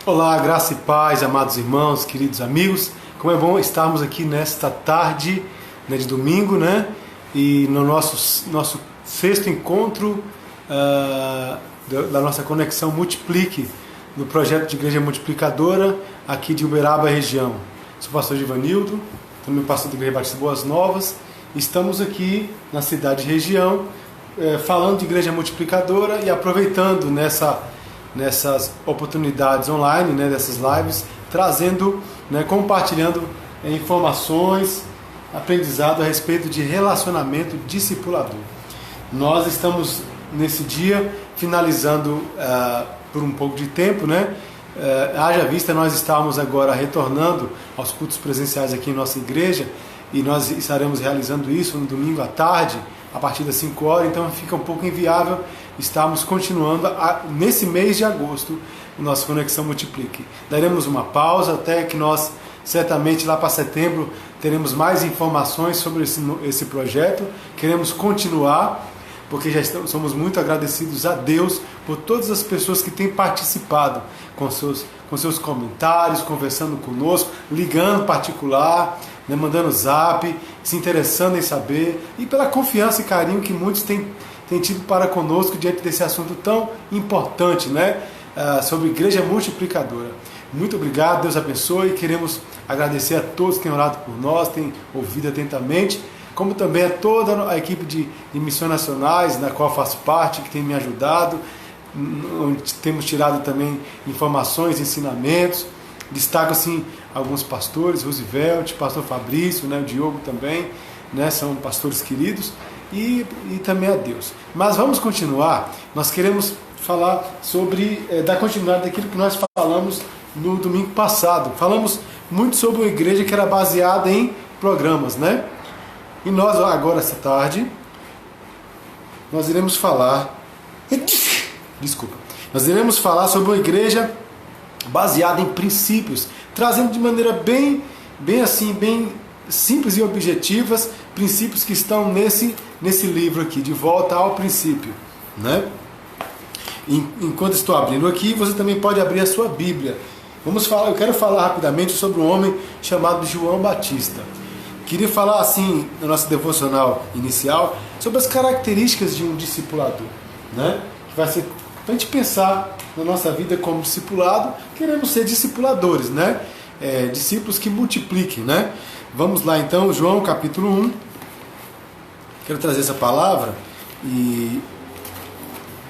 Olá, graça e paz, amados irmãos, queridos amigos. Como é bom estarmos aqui nesta tarde, de domingo, né? E no nosso sexto encontro da nossa conexão Multiplique, no projeto de Igreja Multiplicadora, aqui de Uberaba, região. Sou o pastor Givanildo, também pastor da Igreja Batista Boas Novas. Estamos aqui na cidade de região, falando de Igreja Multiplicadora e aproveitando nessas oportunidades online, dessas lives, trazendo, compartilhando informações, aprendizado a respeito de relacionamento discipulador. Nós estamos nesse dia finalizando por um pouco de tempo, haja vista nós estamos agora retornando aos cultos presenciais aqui em nossa igreja, e nós estaremos realizando isso no domingo à tarde, a partir das 5 horas, então fica um pouco inviável estarmos continuando nesse mês de agosto a nossa Conexão Multiplique. Daremos uma pausa até que nós, certamente lá para setembro, teremos mais informações sobre esse projeto. Queremos continuar, porque somos muito agradecidos a Deus por todas as pessoas que têm participado com seus comentários, conversando conosco, ligando particular, mandando zap, se interessando em saber, e pela confiança e carinho que muitos têm tido para conosco diante desse assunto tão importante, sobre Igreja Multiplicadora. Muito obrigado, Deus abençoe. Queremos agradecer a todos que têm orado por nós, têm ouvido atentamente, como também a toda a equipe de Missões Nacionais, da qual faço parte, que tem me ajudado, onde temos tirado também informações, ensinamentos. Destaco assim alguns pastores, Roosevelt, pastor Fabrício, o Diogo também, são pastores queridos, e também a Deus. Mas vamos continuar. Nós queremos falar sobre, dar continuidade daquilo que nós falamos no domingo passado. Falamos muito sobre uma igreja que era baseada em programas, E nós agora, essa tarde, nós iremos falar sobre uma igreja baseada em princípios, trazendo de maneira bem simples e objetivas, princípios que estão nesse livro aqui, De Volta ao Princípio, Enquanto estou abrindo aqui, você também pode abrir a sua Bíblia. Eu quero falar rapidamente sobre um homem chamado João Batista. Queria falar assim, na nossa devocional inicial, sobre as características de um discipulador, Que vai ser para a gente pensar na nossa vida como discipulado. Queremos ser discipuladores, discípulos que multipliquem, Vamos lá então, João capítulo 1. Quero trazer essa palavra e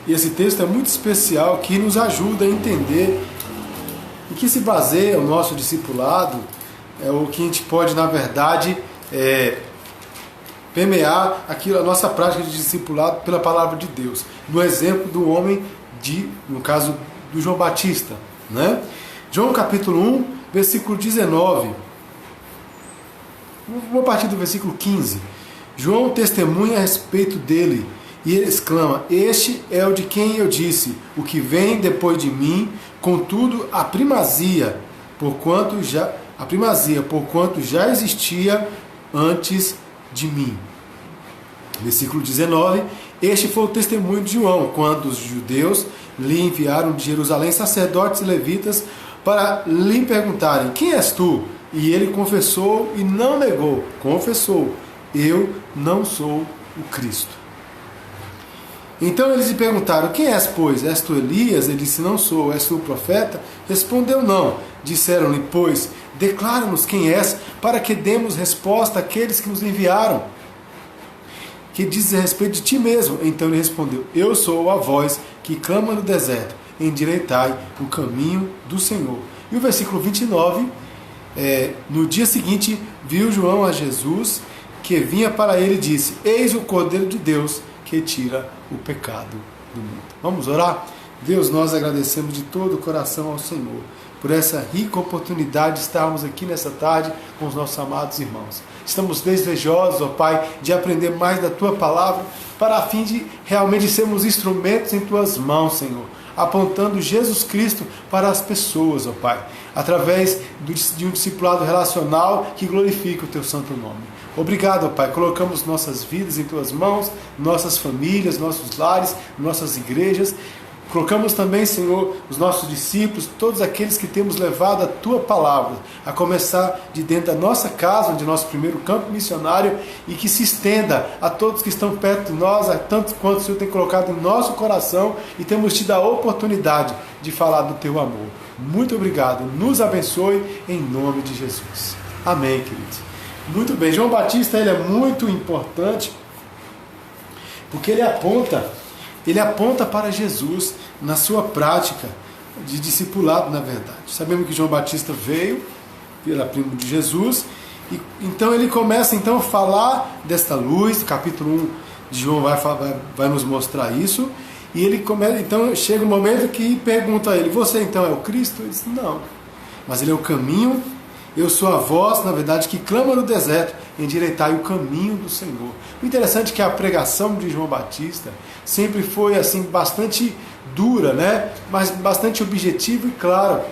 esse texto é muito especial, que nos ajuda a entender em que se baseia o nosso discipulado, o que a gente pode, na verdade, permear a nossa prática de discipulado pela palavra de Deus. No exemplo do homem, no caso do João Batista. João capítulo 1, versículo 19. Vou partir do versículo 15. João testemunha a respeito dele e ele exclama: este é o de quem eu disse, o que vem depois de mim, contudo a primazia, porquanto já existia antes de mim. Versículo 19. Este foi o testemunho de João, quando os judeus lhe enviaram de Jerusalém sacerdotes e levitas para lhe perguntarem: quem és tu? E ele confessou e não negou. Confessou: eu não sou o Cristo. Então eles lhe perguntaram: quem és, pois? És tu Elias? Ele disse: não sou. És tu o profeta? Respondeu: não. Disseram-lhe, pois, declara-nos quem és, para que demos resposta àqueles que nos enviaram. Que diz a respeito de ti mesmo? Então ele respondeu: eu sou a voz que clama no deserto, endireitai o caminho do Senhor. E o versículo 29, no dia seguinte, viu João a Jesus, que vinha para ele, e disse: eis o Cordeiro de Deus, que tira o pecado do mundo. Vamos orar? Deus, nós agradecemos de todo o coração ao Senhor por essa rica oportunidade de estarmos aqui nessa tarde com os nossos amados irmãos. Estamos desejosos, ó Pai, de aprender mais da Tua Palavra, para a fim de realmente sermos instrumentos em Tuas mãos, Senhor, apontando Jesus Cristo para as pessoas, ó Pai, através de um discipulado relacional que glorifica o Teu santo nome. Obrigado, ó Pai, colocamos nossas vidas em Tuas mãos, nossas famílias, nossos lares, nossas igrejas, Colocamos também, Senhor, os nossos discípulos, todos aqueles que temos levado a Tua palavra, a começar de dentro da nossa casa, onde é nosso primeiro campo missionário, e que se estenda a todos que estão perto de nós, a tanto quanto o Senhor tem colocado em nosso coração, e temos tido a oportunidade de falar do Teu amor. Muito obrigado, nos abençoe em nome de Jesus. Amém, queridos. Muito bem, João Batista ele é muito importante, porque ele aponta para Jesus na sua prática de discipulado, na verdade. Sabemos que João Batista veio, era primo de Jesus, e então ele começa então a falar desta luz. Capítulo 1 de João vai nos mostrar isso, e ele começa, então chega um momento que pergunta a ele: você então é o Cristo? Ele diz: não, mas ele é o caminho. Eu sou a voz, na verdade, que clama no deserto: endireitai o caminho do Senhor. O interessante é que a pregação de João Batista sempre foi assim bastante dura, né? Mas bastante objetiva e clara.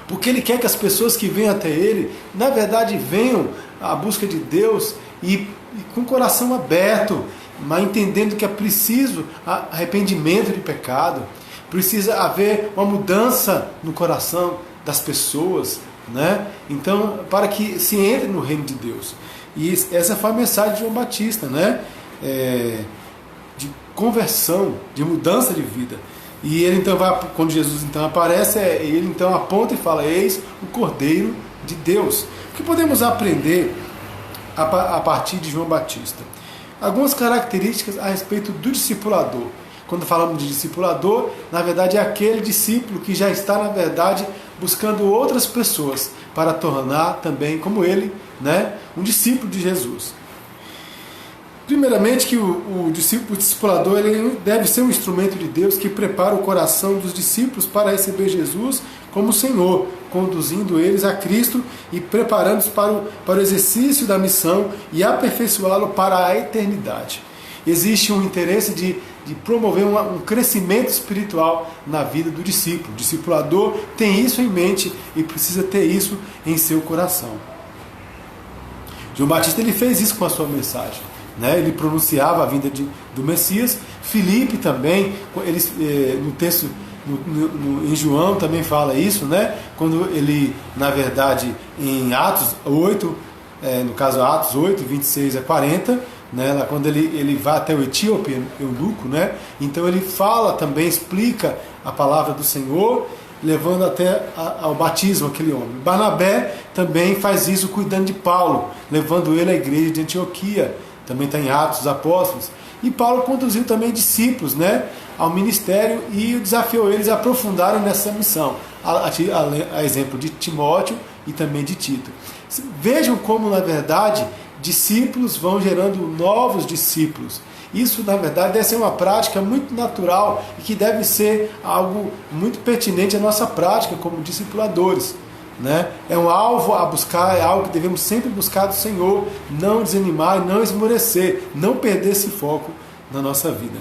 Porque ele quer que as pessoas que vêm até ele, na verdade, venham à busca de Deus e com o coração aberto, mas entendendo que é preciso arrependimento de pecado, precisa haver uma mudança no coração das pessoas, né? Então, para que se entre no reino de Deus. E essa foi a mensagem de João Batista, né? De conversão, de mudança de vida. E ele então vai, quando Jesus então aparece, ele então aponta e fala: eis o Cordeiro de Deus. O que podemos aprender a partir de João Batista? Algumas características a respeito do discipulador. Quando falamos de discipulador, na verdade é aquele discípulo que já está, na verdade, buscando outras pessoas para tornar também, como ele, né, um discípulo de Jesus. Primeiramente, que o discipulador ele deve ser um instrumento de Deus que prepara o coração dos discípulos para receber Jesus como Senhor, conduzindo eles a Cristo e preparando-os para o exercício da missão e aperfeiçoá-lo para a eternidade. Existe um interesse de promover um crescimento espiritual na vida do discípulo. O discipulador tem isso em mente e precisa ter isso em seu coração. João Batista ele fez isso com a sua mensagem, né? Ele pronunciava a vinda do Messias. Filipe também, no texto em João também fala isso, né? Quando ele, na verdade, em Atos 8, no caso Atos 8, 26 a 40, né, lá quando ele vai até o etíope, eunuco, né, então ele fala também, explica a palavra do Senhor, levando até ao batismo aquele homem. Barnabé também faz isso cuidando de Paulo, levando ele à igreja de Antioquia, também está em Atos dos Apóstolos. E Paulo conduziu também discípulos, né, ao ministério e desafiou eles a aprofundarem nessa missão, a exemplo de Timóteo e também de Tito. Vejam como, na verdade, discípulos vão gerando novos discípulos. Isso, na verdade, deve ser uma prática muito natural e que deve ser algo muito pertinente à nossa prática como discipuladores, né? É um alvo a buscar, é algo que devemos sempre buscar do Senhor, não desanimar, não esmorecer, não perder esse foco na nossa vida,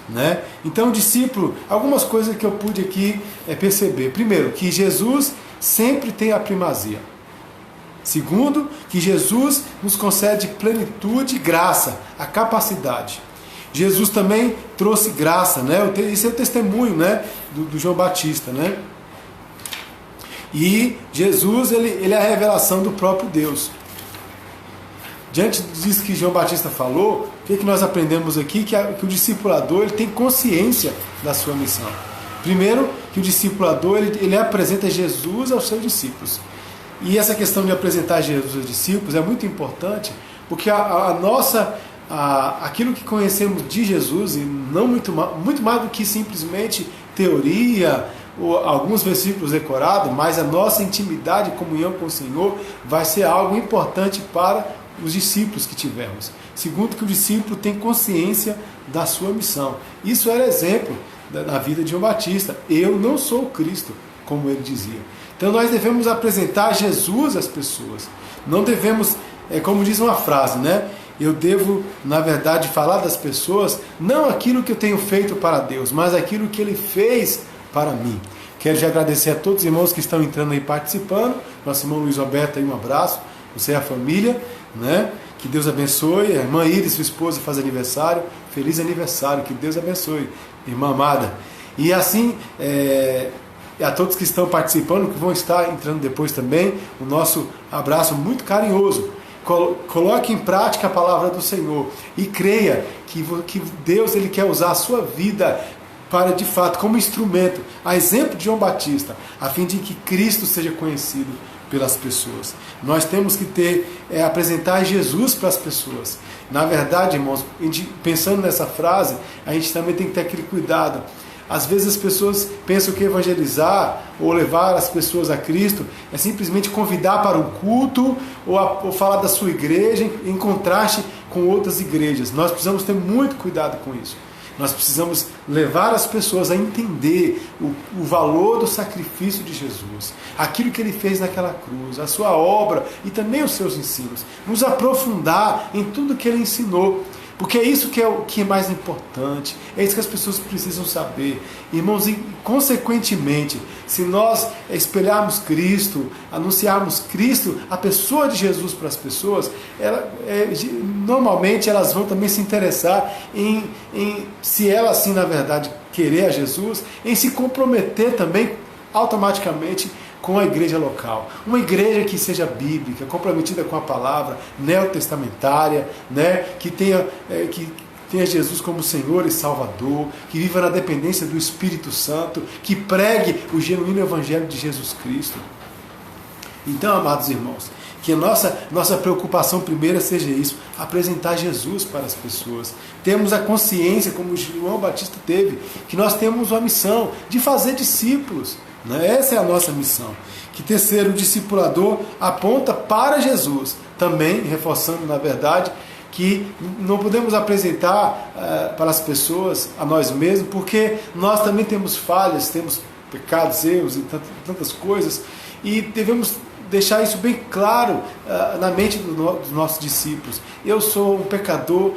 né? Então, discípulo, algumas coisas que eu pude aqui perceber. Primeiro, que Jesus sempre tem a primazia. Segundo, que Jesus nos concede plenitude e graça, a capacidade. Jesus também trouxe graça, né? Esse é o testemunho, né, do João Batista, né? E Jesus ele é a revelação do próprio Deus. Diante disso que João Batista falou, o que nós aprendemos aqui? Que o discipulador ele tem consciência da sua missão. Primeiro, que o discipulador ele apresenta Jesus aos seus discípulos. E essa questão de apresentar Jesus aos discípulos é muito importante, porque aquilo que conhecemos de Jesus, e não muito mais do que simplesmente teoria ou alguns versículos decorados, mas a nossa intimidade e comunhão com o Senhor vai ser algo importante para os discípulos que tivermos. Segundo, que o discípulo tem consciência da sua missão. Isso era exemplo na vida de João Batista. Eu não sou o Cristo, como ele dizia. Então nós devemos apresentar Jesus às pessoas. Não devemos, como diz uma frase, né? Eu devo, na verdade, falar das pessoas, não aquilo que eu tenho feito para Deus, mas aquilo que Ele fez para mim. Quero já agradecer a todos os irmãos que estão entrando aí participando. Nosso irmão Luiz Roberto aí, um abraço. Você e a família, né? Que Deus abençoe. A irmã Iris, sua esposa, faz aniversário. Feliz aniversário, que Deus abençoe, irmã amada. E assim, a todos que estão participando, que vão estar entrando depois também, o nosso abraço muito carinhoso. Coloque em prática a palavra do Senhor e creia que Deus ele quer usar a sua vida para, de fato, como instrumento, a exemplo de João Batista, a fim de que Cristo seja conhecido pelas pessoas. Nós temos que apresentar Jesus para as pessoas. Na verdade, irmãos, pensando nessa frase, a gente também tem que ter aquele cuidado. Às vezes as pessoas pensam que evangelizar ou levar as pessoas a Cristo é simplesmente convidar para um culto ou falar da sua igreja em contraste com outras igrejas. Nós precisamos ter muito cuidado com isso. Nós precisamos levar as pessoas a entender o valor do sacrifício de Jesus, aquilo que ele fez naquela cruz, a sua obra e também os seus ensinos. Nos aprofundar em tudo que ele ensinou. Porque é isso que é o que é mais importante, é isso que as pessoas precisam saber. Irmãos, e consequentemente, se nós espelharmos Cristo, anunciarmos Cristo, a pessoa de Jesus para as pessoas, normalmente elas vão também se interessar se ela assim na verdade querer a Jesus, em se comprometer também automaticamente com a igreja local. Uma igreja que seja bíblica, comprometida com a palavra, neotestamentária, né? que tenha Jesus como Senhor e Salvador, que viva na dependência do Espírito Santo, que pregue o genuíno Evangelho de Jesus Cristo. Então, amados irmãos, que a nossa preocupação primeira seja isso, apresentar Jesus para as pessoas. Temos a consciência, como João Batista teve, que nós temos uma missão de fazer discípulos. Essa é a nossa missão. Que terceiro, o discipulador aponta para Jesus. Também, reforçando na verdade, que não podemos apresentar para as pessoas, a nós mesmos, porque nós também temos falhas, temos pecados, erros e tantas coisas, e devemos deixar isso bem claro na mente dos nossos discípulos. Eu sou um pecador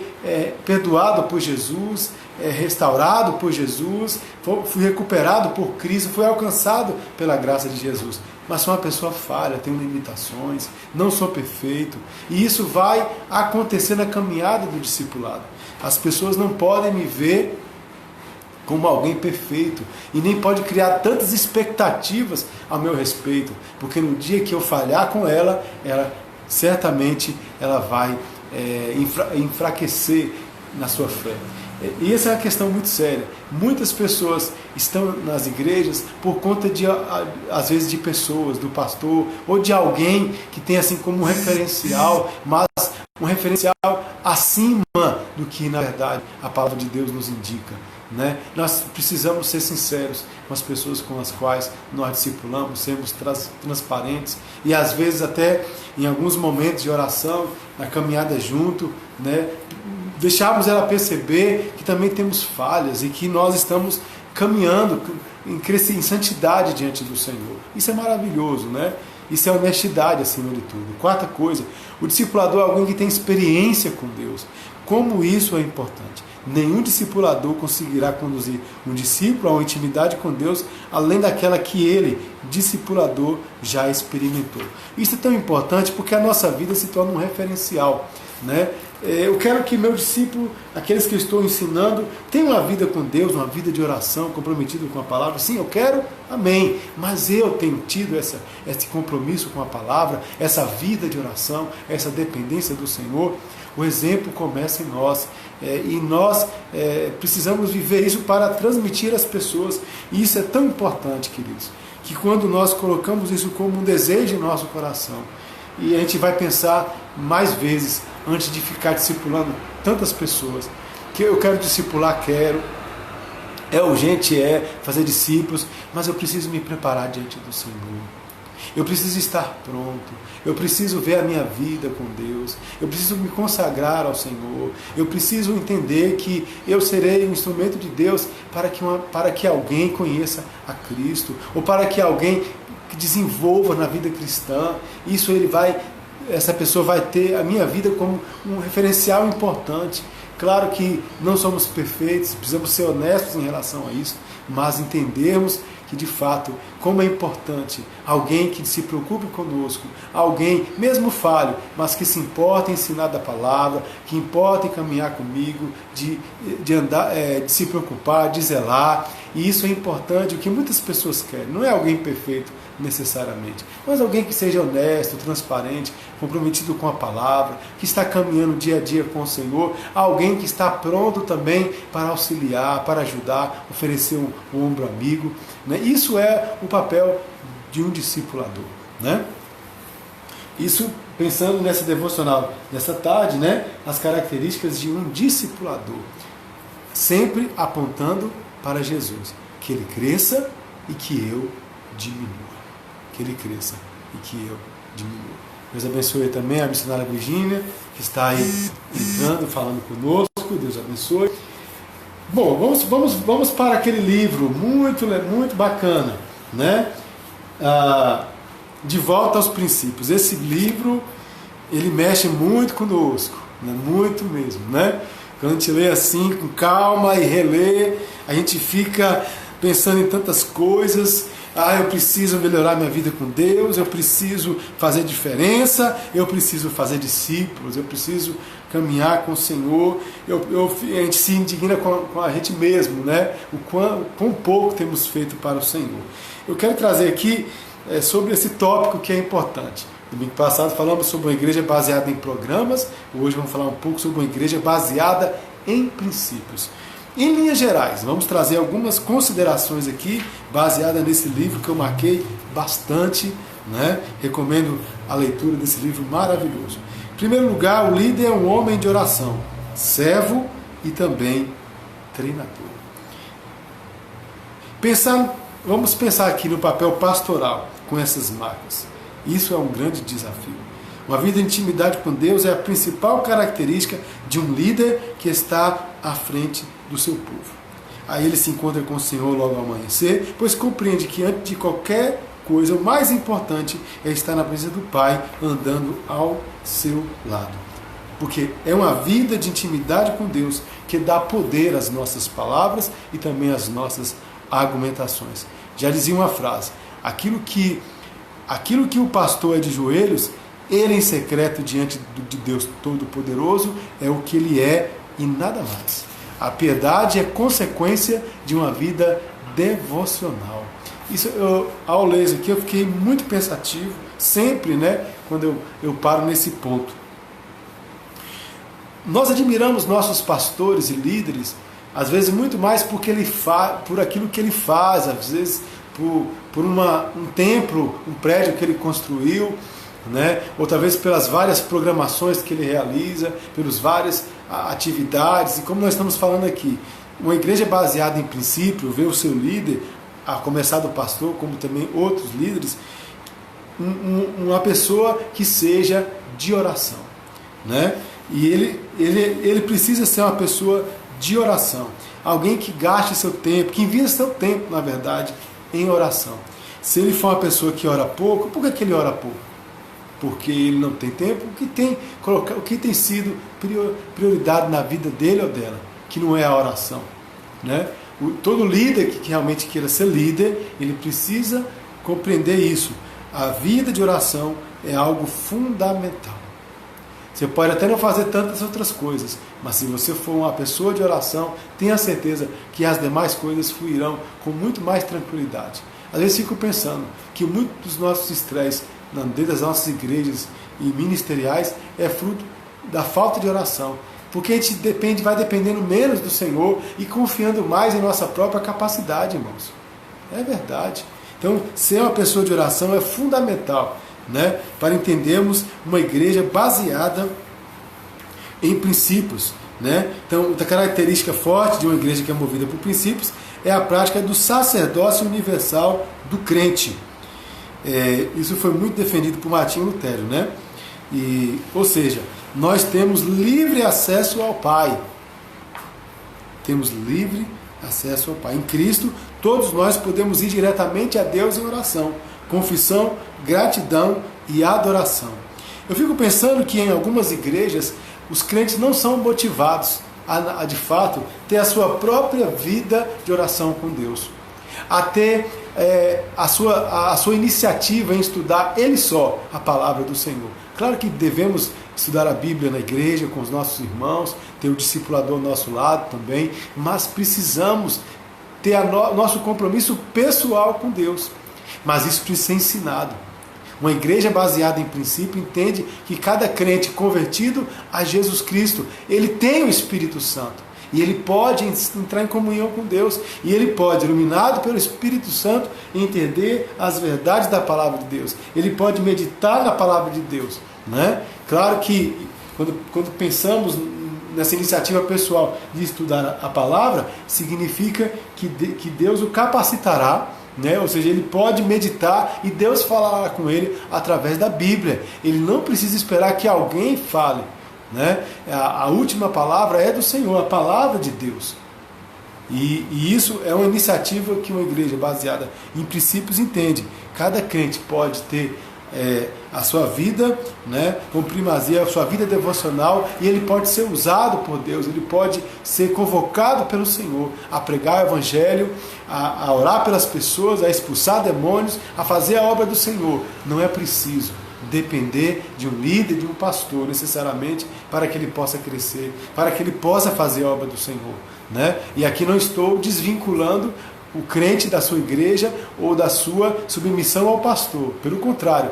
perdoado por Jesus, restaurado por Jesus, fui recuperado por Cristo, fui alcançado pela graça de Jesus. Mas sou uma pessoa falha, tenho limitações, não sou perfeito. E isso vai acontecer na caminhada do discipulado. As pessoas não podem me ver como alguém perfeito e nem pode criar tantas expectativas a meu respeito, porque no dia que eu falhar com ela certamente ela vai enfraquecer na sua fé. E essa é uma questão muito séria. Muitas pessoas estão nas igrejas por conta às vezes de pessoas, do pastor ou de alguém que tem assim como um referencial, mas um referencial acima do que na verdade a palavra de Deus nos indica. Nós precisamos ser sinceros com as pessoas com as quais nós discipulamos, sermos transparentes e às vezes até em alguns momentos de oração, na caminhada junto, deixarmos ela perceber que também temos falhas e que nós estamos caminhando em santidade diante do Senhor. Isso é maravilhoso, Isso é honestidade acima de tudo. Quarta coisa, o discipulador é alguém que tem experiência com Deus. Como isso é importante? Nenhum discipulador conseguirá conduzir um discípulo a uma intimidade com Deus além daquela que ele, discipulador, já experimentou. Isso é tão importante porque a nossa vida se torna um referencial. Eu quero que meu discípulo, aqueles que eu estou ensinando, tenham uma vida com Deus, uma vida de oração, comprometido com a palavra. Sim, eu quero, amém. Mas eu tenho tido esse compromisso com a palavra, essa vida de oração, essa dependência do Senhor. O exemplo começa em nós. E nós precisamos viver isso para transmitir às pessoas. E isso é tão importante, queridos, que quando nós colocamos isso como um desejo em nosso coração, e a gente vai pensar mais vezes antes de ficar discipulando tantas pessoas, que eu quero discipular, é urgente, fazer discípulos, mas eu preciso me preparar diante do Senhor. Eu preciso estar pronto, eu preciso ver a minha vida com Deus, eu preciso me consagrar ao Senhor, eu preciso entender que eu serei um instrumento de Deus para que alguém conheça a Cristo, ou para que alguém desenvolva na vida cristã. Essa pessoa vai ter a minha vida como um referencial importante. Claro que não somos perfeitos, precisamos ser honestos em relação a isso, mas entendermos que de fato, como é importante alguém que se preocupe conosco, alguém, mesmo falho, mas que se importa em ensinar da palavra, que importa em caminhar comigo, de andar, de se preocupar, de zelar. E isso é importante, o que muitas pessoas querem. Não é alguém perfeito necessariamente, mas alguém que seja honesto, transparente, comprometido com a palavra, que está caminhando dia a dia com o Senhor, alguém que está pronto também para auxiliar, para ajudar, oferecer um ombro amigo, né? Isso é o papel de um discipulador, né? Isso pensando nessa devocional, nessa tarde, né? As características de um discipulador, sempre apontando para Jesus, que ele cresça e que eu diminua. Que ele cresça e que eu diminua. Deus abençoe também a missionária Virgínia, que está aí entrando, falando conosco. Deus abençoe. Bom, vamos para aquele livro muito bacana, né? De Volta aos Princípios. Esse livro, ele mexe muito conosco, né? Muito mesmo, né? Quando a gente lê assim, com calma e relê, a gente fica pensando em tantas coisas. Eu preciso melhorar minha vida com Deus, eu preciso fazer diferença, eu preciso fazer discípulos, eu preciso caminhar com o Senhor. A gente se indigna com a gente mesmo, né? O quão pouco temos feito para o Senhor. Eu quero trazer aqui sobre esse tópico que é importante. Domingo passado falamos sobre uma igreja baseada em programas, hoje vamos falar um pouco sobre uma igreja baseada em princípios. Em linhas gerais, vamos trazer algumas considerações aqui, baseadas nesse livro que eu marquei bastante, né? Recomendo a leitura desse livro maravilhoso. Em primeiro lugar, o líder é um homem de oração, servo e também treinador. Vamos pensar aqui no papel pastoral com essas marcas. Isso é um grande desafio. Uma vida de intimidade com Deus é a principal característica de um líder que está à frente do seu povo. Aí ele se encontra com o Senhor logo ao amanhecer, pois compreende que antes de qualquer coisa, o mais importante é estar na presença do Pai, andando ao seu lado. Porque é uma vida de intimidade com Deus que dá poder às nossas palavras e também às nossas argumentações. Já dizia uma frase: aquilo que o pastor é de joelhos, ele em secreto diante de Deus Todo-Poderoso é o que ele é e nada mais. A piedade é consequência de uma vida devocional. Isso, ao ler isso aqui, eu fiquei muito pensativo, sempre, né, quando eu paro nesse ponto. Nós admiramos nossos pastores e líderes, às vezes muito mais por aquilo que ele faz, às vezes por um templo, um prédio que ele construiu, né? Ou talvez pelas várias programações que ele realiza, pelas várias atividades. E como nós estamos falando aqui, uma igreja baseada em princípio, vê o seu líder, a começar do pastor, como também outros líderes, uma pessoa que seja de oração, né? E ele precisa ser uma pessoa de oração, alguém que gaste seu tempo, que invista seu tempo, na verdade, em oração. Se ele for uma pessoa que ora pouco, por que ele ora pouco? Porque ele não tem tempo. O que tem sido prioridade na vida dele ou dela, que não é a oração, né? Todo líder que realmente queira ser líder, ele precisa compreender isso. A vida de oração é algo fundamental. Você pode até não fazer tantas outras coisas, mas se você for uma pessoa de oração, tenha certeza que as demais coisas fluirão com muito mais tranquilidade. Às vezes fico pensando que muitos dos nossos estresses dentro das nossas igrejas e ministeriais é fruto da falta de oração, porque a gente vai dependendo menos do Senhor e confiando mais em nossa própria capacidade, irmãos. É verdade. Então, ser uma pessoa de oração é fundamental, né, para entendermos uma igreja baseada em princípios, né? Então, a característica forte de uma igreja que é movida por princípios é a prática do sacerdócio universal do crente. Isso foi muito defendido por Martinho Lutero, né? Ou seja, nós temos livre acesso ao Pai. Temos livre acesso ao Pai. Em Cristo, todos nós podemos ir diretamente a Deus em oração, confissão, gratidão e adoração. Eu fico pensando que em algumas igrejas os crentes não são motivados a de fato ter a sua própria vida de oração com Deus, a ter a sua iniciativa em estudar ele só, a palavra do Senhor. Claro que devemos estudar a Bíblia na igreja, com os nossos irmãos, ter o discipulador ao nosso lado também, mas precisamos ter nosso compromisso pessoal com Deus. Mas isso precisa ser ensinado. Uma igreja baseada em princípio entende que cada crente convertido a Jesus Cristo, ele tem o Espírito Santo. E ele pode entrar em comunhão com Deus. E ele pode, iluminado pelo Espírito Santo, entender as verdades da palavra de Deus. Ele pode meditar na palavra de Deus. Né? Claro que quando pensamos nessa iniciativa pessoal de estudar a palavra, significa que Deus o capacitará, né? Ou seja, ele pode meditar e Deus falará com ele através da Bíblia. Ele não precisa esperar que alguém fale. Né? A última palavra é do Senhor, a palavra de Deus. E isso é uma iniciativa que uma igreja baseada em princípios entende. Cada crente pode ter a sua vida, né, com primazia, a sua vida devocional, e ele pode ser usado por Deus, ele pode ser convocado pelo Senhor a pregar o Evangelho, a orar pelas pessoas, a expulsar demônios, a fazer a obra do Senhor. Não é preciso depender de um líder, de um pastor, necessariamente, para que ele possa crescer, para que ele possa fazer a obra do Senhor. Né? E aqui não estou desvinculando o crente da sua igreja ou da sua submissão ao pastor. Pelo contrário,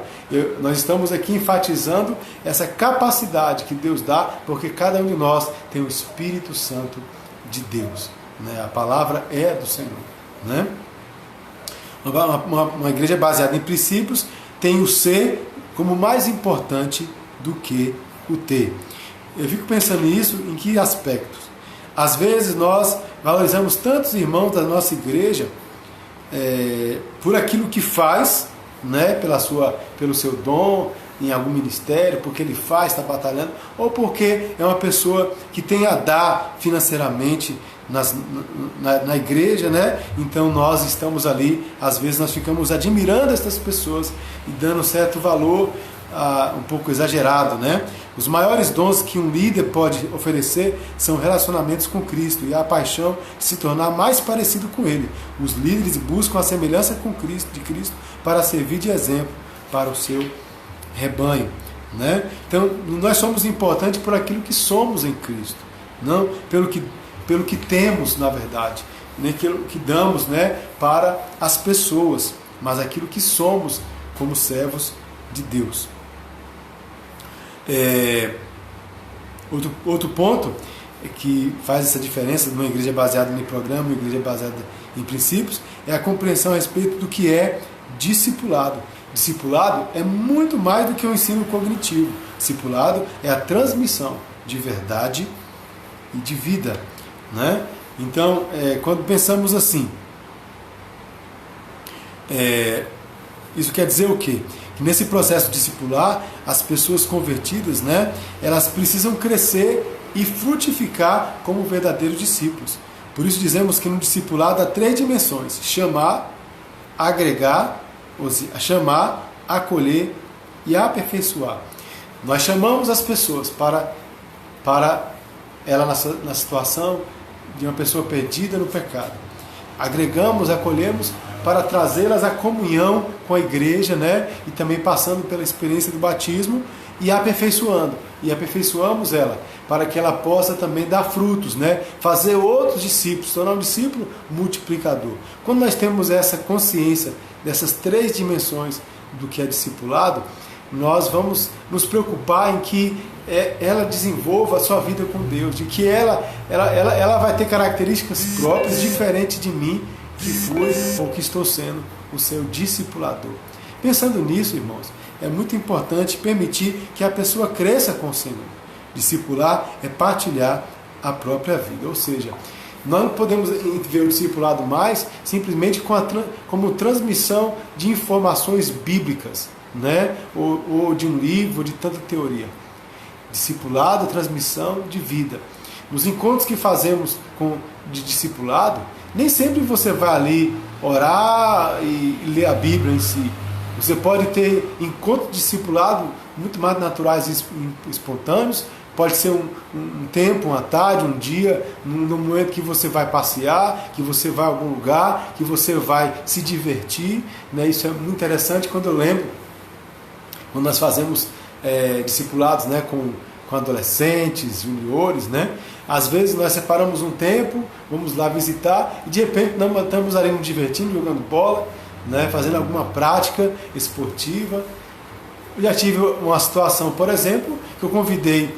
nós estamos aqui enfatizando essa capacidade que Deus dá, porque cada um de nós tem o Espírito Santo de Deus. Né? A palavra é do Senhor. Né? Uma igreja baseada em princípios tem o ser como mais importante do que o ter. Eu fico pensando nisso em que aspectos? Às vezes nós valorizamos tantos irmãos da nossa igreja por aquilo que faz, né, pelo seu dom em algum ministério, porque ele faz, está batalhando, ou porque é uma pessoa que tem a dar financeiramente na igreja, né? Então nós estamos ali, às vezes nós ficamos admirando essas pessoas e dando certo valor um pouco exagerado, né? Os maiores dons que um líder pode oferecer são relacionamentos com Cristo e a paixão de se tornar mais parecido com Ele. Os líderes buscam a semelhança de Cristo para servir de exemplo para o seu rebanho, né? Então nós somos importantes por aquilo que somos em Cristo, não pelo que temos, na verdade, nem aquilo que damos, né, para as pessoas, mas aquilo que somos como servos de Deus. Outro ponto que faz essa diferença de uma igreja baseada em programa e uma igreja baseada em princípios é a compreensão a respeito do que é discipulado. Discipulado é muito mais do que um ensino cognitivo. Discipulado é a transmissão de verdade e de vida. Né? Então, quando pensamos assim, isso quer dizer o quê? Que nesse processo discipular, as pessoas convertidas, né, elas precisam crescer e frutificar como verdadeiros discípulos. Por isso dizemos que no discipulado há 3 dimensões: chamar, agregar, ou seja, chamar, acolher e aperfeiçoar. Nós chamamos as pessoas para ela na situação de uma pessoa perdida no pecado. Agregamos, acolhemos para trazê-las à comunhão com a igreja, né? E também passando pela experiência do batismo e aperfeiçoando. E aperfeiçoamos ela para que ela possa também dar frutos, né? Fazer outros discípulos, tornar um discípulo multiplicador. Quando nós temos essa consciência dessas 3 dimensões do que é discipulado, nós vamos nos preocupar em que ela desenvolva a sua vida com Deus, de que ela vai ter características próprias, diferentes de mim, que fui ou que estou sendo o seu discipulador. Pensando nisso, irmãos, é muito importante permitir que a pessoa cresça com o Senhor. Discipular é partilhar a própria vida, ou seja, nós não podemos ver o discipulado mais simplesmente como transmissão de informações bíblicas, né? ou de um livro, ou de tanta teoria. Discipulado, transmissão de vida. Nos encontros que fazemos de discipulado, nem sempre você vai ali orar e ler a Bíblia em si. Você pode ter encontros de discipulado muito mais naturais e espontâneos, pode ser um tempo, uma tarde, um dia, no momento que você vai passear, que você vai a algum lugar, que você vai se divertir, né? Isso é muito interessante quando eu lembro, quando nós fazemos discipulados, né, com adolescentes, juniores, né? Às vezes nós separamos um tempo, vamos lá visitar e de repente nós estamos ali nos divertindo, jogando bola, né, fazendo alguma prática esportiva. Eu já tive uma situação, por exemplo, que eu convidei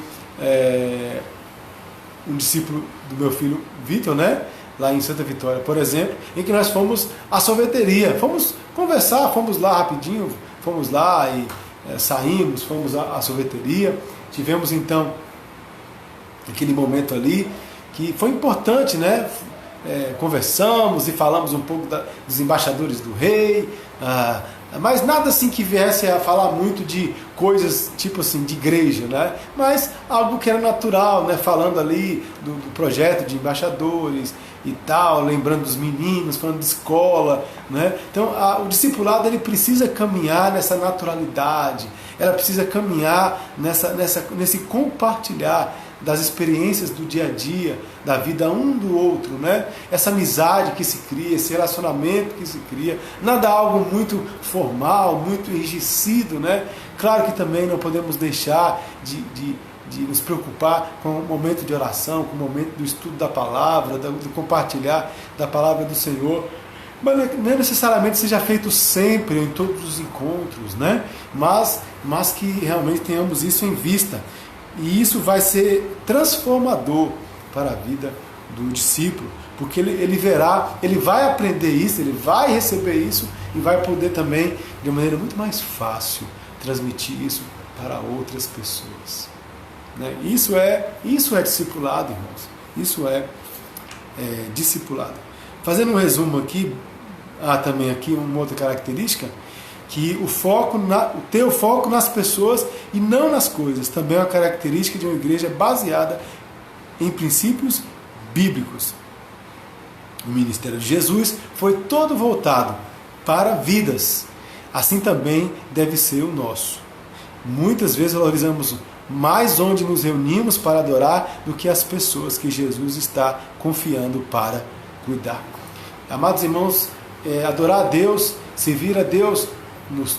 um discípulo do meu filho Vitor, né, lá em Santa Vitória, por exemplo, em que nós fomos à sorveteria, fomos conversar, fomos lá rapidinho, fomos lá e saímos, fomos à sorveteria, tivemos então aquele momento ali que foi importante, né? Conversamos e falamos um pouco dos embaixadores do rei, mas nada assim que viesse a falar muito de coisas tipo assim de igreja, né? Mas algo que era natural, né? Falando ali do projeto de embaixadores e tal, lembrando dos meninos, falando de escola, né? Então o discipulado ele precisa caminhar nessa naturalidade, ela precisa caminhar nesse compartilhar das experiências do dia a dia, da vida um do outro, né? Essa amizade que se cria, esse relacionamento que se cria, nada algo muito formal, muito enrijecido, né? Claro que também não podemos deixar de nos preocupar com o momento de oração, com o momento do estudo da palavra, do compartilhar da palavra do Senhor, mas não é necessariamente seja feito sempre em todos os encontros, né? Mas que realmente tenhamos isso em vista. E isso vai ser transformador para a vida do discípulo, porque ele verá, ele vai aprender isso, ele vai receber isso e vai poder também, de uma maneira muito mais fácil, transmitir isso para outras pessoas. Né? Isso é discipulado, irmãos. Isso é discipulado. Fazendo um resumo aqui, também aqui uma outra característica, que ter o foco nas pessoas e não nas coisas, também é uma característica de uma igreja baseada em princípios bíblicos. O ministério de Jesus foi todo voltado para vidas, assim também deve ser o nosso. Muitas vezes valorizamos mais onde nos reunimos para adorar do que as pessoas que Jesus está confiando para cuidar. Amados irmãos, adorar a Deus, servir a Deus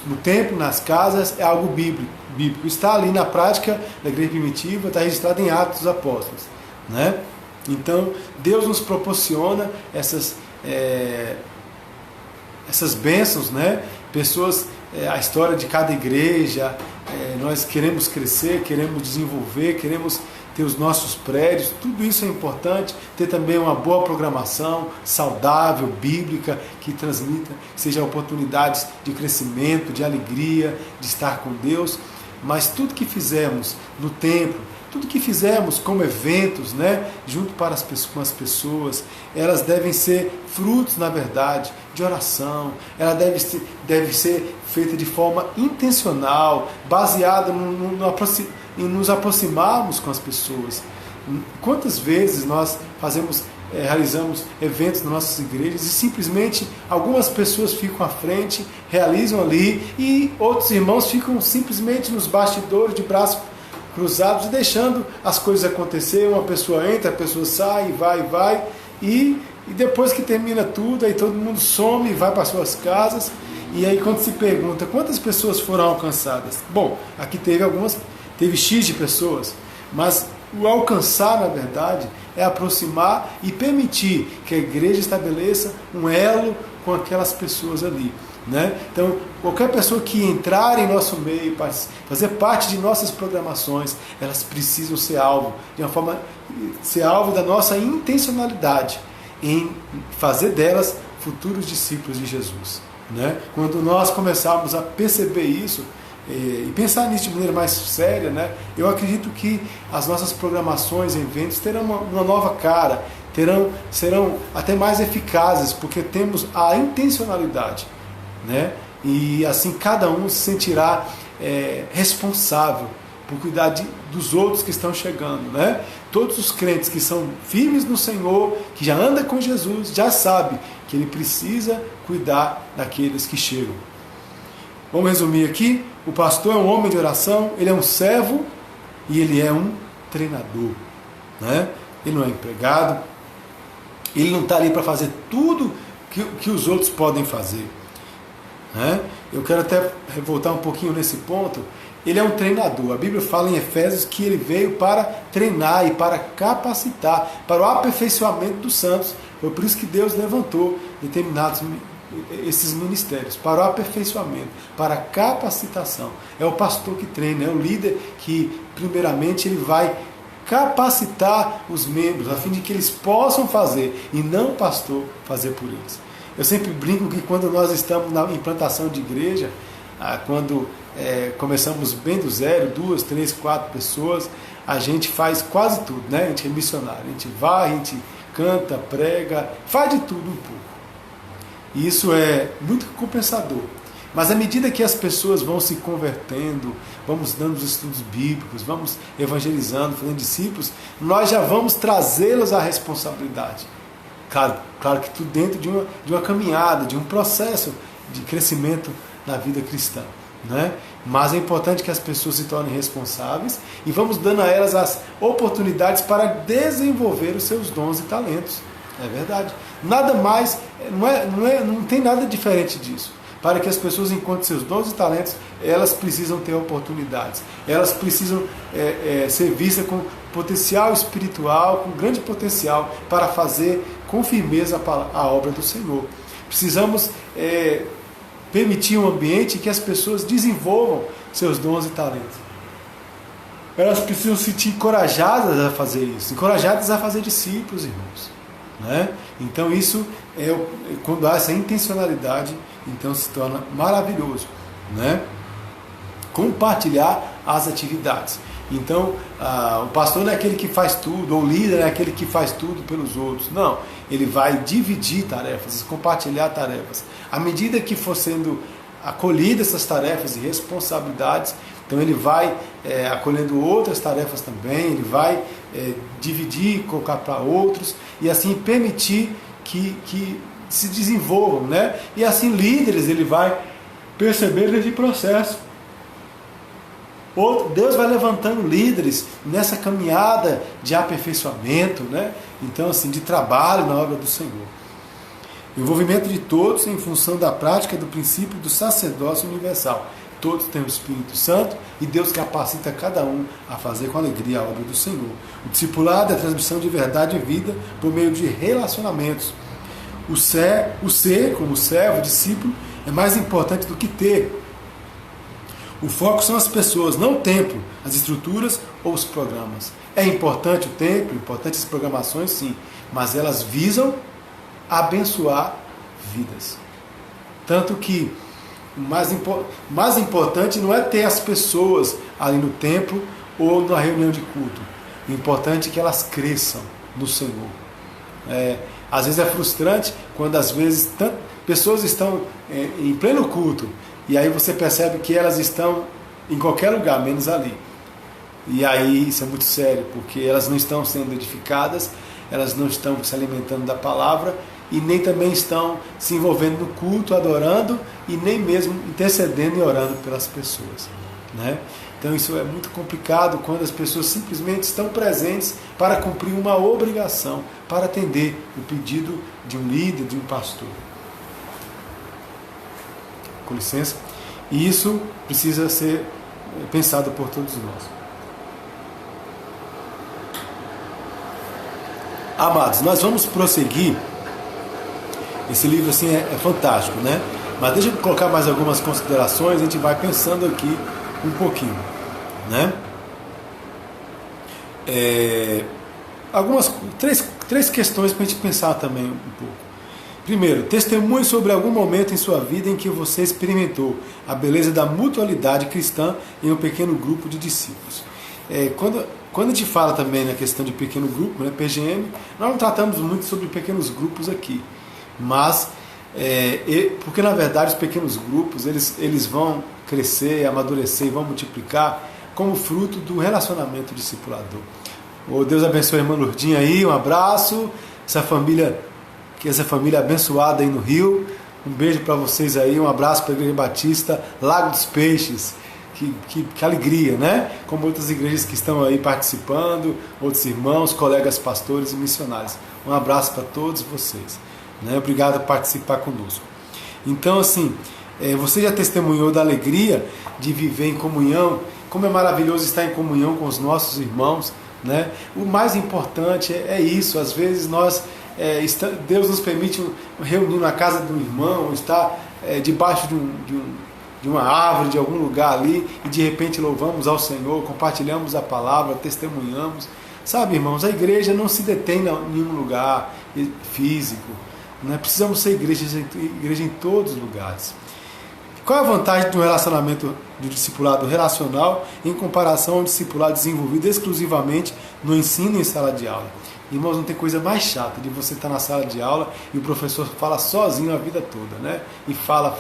no templo, nas casas, é algo bíblico. Está ali na prática da igreja primitiva, está registrado em Atos dos Apóstolos, né? Então, Deus nos proporciona essas bênçãos, né? Pessoas, a história de cada igreja, nós queremos crescer, queremos desenvolver, queremos ter os nossos prédios, tudo isso é importante, ter também uma boa programação saudável, bíblica, que transmita, seja oportunidades de crescimento, de alegria, de estar com Deus, mas tudo que fizermos no templo, tudo que fizermos como eventos, né, junto com as pessoas, elas devem ser frutos, na verdade, de oração, ela deve ser feita de forma intencional, baseada em nos aproximarmos com as pessoas. Quantas vezes nós realizamos eventos nas nossas igrejas e simplesmente algumas pessoas ficam à frente, realizam ali e outros irmãos ficam simplesmente nos bastidores de braços cruzados e deixando as coisas acontecer, uma pessoa entra, a pessoa sai, vai e depois que termina tudo, aí todo mundo some e vai para suas casas. E aí quando se pergunta quantas pessoas foram alcançadas, bom, aqui teve X de pessoas, mas o alcançar, na verdade, é aproximar e permitir que a igreja estabeleça um elo com aquelas pessoas ali, né? Então, qualquer pessoa que entrar em nosso meio, fazer parte de nossas programações, elas precisam ser alvo da nossa intencionalidade em fazer delas futuros discípulos de Jesus, né? Quando nós começarmos a perceber isso e pensar nisso de maneira mais séria, né? Eu acredito que as nossas programações, eventos terão uma nova cara, serão até mais eficazes, porque temos a intencionalidade, né? E assim cada um se sentirá responsável por cuidar dos outros que estão chegando, né? Todos os crentes que são firmes no Senhor, que já andam com Jesus, já sabem que ele precisa cuidar daqueles que chegam. Vamos resumir aqui. O pastor é um homem de oração, ele é um servo e ele é um treinador, né? Ele não é empregado, ele não está ali para fazer tudo que os outros podem fazer, né? Eu quero até voltar um pouquinho nesse ponto. Ele é um treinador. A Bíblia fala em Efésios que ele veio para treinar e para capacitar, para o aperfeiçoamento dos santos. Foi por isso que Deus levantou determinados esses ministérios, para o aperfeiçoamento, para a capacitação. É o pastor que treina, é o líder que, primeiramente, ele vai capacitar os membros, a fim de que eles possam fazer, e não o pastor fazer por eles. Eu sempre brinco que quando nós estamos na implantação de igreja, quando começamos bem do zero, 2, 3, 4 pessoas, a gente faz quase tudo, né? A gente é missionário, a gente vai, a gente canta, prega, faz de tudo um pouco. E isso é muito compensador. Mas à medida que as pessoas vão se convertendo, vamos dando os estudos bíblicos, vamos evangelizando, fazendo discípulos, nós já vamos trazê-los à responsabilidade. Claro que tudo dentro de uma caminhada, de um processo de crescimento na vida cristã, né? Mas é importante que as pessoas se tornem responsáveis e vamos dando a elas as oportunidades para desenvolver os seus dons e talentos. É verdade. Nada mais, não tem nada diferente disso. Para que as pessoas encontrem seus dons e talentos, elas precisam ter oportunidades. Elas precisam ser vistas com potencial espiritual, com grande potencial para fazer com firmeza a obra do Senhor. Precisamos permitir um ambiente em que as pessoas desenvolvam seus dons e talentos. Elas precisam se sentir encorajadas a fazer isso, encorajadas a fazer discípulos, irmãos, né? Então isso, quando há essa intencionalidade, então se torna maravilhoso, né? Compartilhar as atividades. Então, o pastor não é aquele que faz tudo, ou o líder é aquele que faz tudo pelos outros. Não, ele vai dividir tarefas, compartilhar tarefas. À medida que for sendo acolhidas essas tarefas e responsabilidades, então ele vai acolhendo outras tarefas também, ele vai dividir, colocar para outros, e assim permitir que se desenvolvam, né? E assim líderes ele vai perceber nesse processo. Deus vai levantando líderes nessa caminhada de aperfeiçoamento, né? Então, assim, de trabalho na obra do Senhor. O envolvimento de todos em função da prática do princípio do sacerdócio universal. Todos têm o Espírito Santo e Deus capacita cada um a fazer com alegria a obra do Senhor. O discipulado é a transmissão de verdade e vida por meio de relacionamentos. O ser como servo, discípulo, é mais importante do que ter. O foco são as pessoas, não o templo, as estruturas ou os programas. É importante o templo, importante as programações, sim, mas elas visam abençoar vidas. Tanto que o mais importante não é ter as pessoas ali no templo ou na reunião de culto. O importante é que elas cresçam no Senhor. Às vezes é frustrante quando às vezes pessoas estão em pleno culto e aí você percebe que elas estão em qualquer lugar, menos ali. E aí isso é muito sério, porque elas não estão sendo edificadas, elas não estão se alimentando da palavra e nem também estão se envolvendo no culto, adorando e nem mesmo intercedendo e orando pelas pessoas, né? Então isso é muito complicado quando as pessoas simplesmente estão presentes para cumprir uma obrigação, para atender o pedido de um líder, de um pastor. Com licença. E isso precisa ser pensado por todos nós. Amados, nós vamos prosseguir. Esse livro assim é fantástico, né? Mas deixa eu colocar mais algumas considerações, a gente vai pensando aqui um pouquinho, né? Três questões para a gente pensar também um pouco. Primeiro, testemunhe sobre algum momento em sua vida em que você experimentou a beleza da mutualidade cristã em um pequeno grupo de discípulos. Quando a gente fala também na questão de pequeno grupo, né, PGM, nós não tratamos muito sobre pequenos grupos aqui, mas porque na verdade os pequenos grupos eles vão crescer, amadurecer e vão multiplicar como fruto do relacionamento discipulador. Deus abençoe a irmã Lourdinha aí, um abraço, essa família abençoada aí no Rio, um beijo para vocês aí, um abraço para a Igreja Batista Lago dos Peixes, que alegria, né? Como outras igrejas que estão aí participando, outros irmãos, colegas pastores e missionários. Um abraço para todos vocês, né? Obrigado por participar conosco. Então, assim, você já testemunhou da alegria de viver em comunhão, como é maravilhoso estar em comunhão com os nossos irmãos, né? O mais importante é isso. Às vezes Deus nos permite reunir na casa de um irmão, estar debaixo de uma árvore, de algum lugar ali, e de repente louvamos ao Senhor, compartilhamos a palavra, testemunhamos. Sabe, irmãos, a igreja não se detém em nenhum lugar físico, né? Precisamos ser igreja em todos os lugares. Qual é a vantagem de um relacionamento de discipulado relacional em comparação ao discipulado desenvolvido exclusivamente no ensino em sala de aula? Irmãos, não tem coisa mais chata de você estar na sala de aula e o professor fala sozinho a vida toda, né? E fala.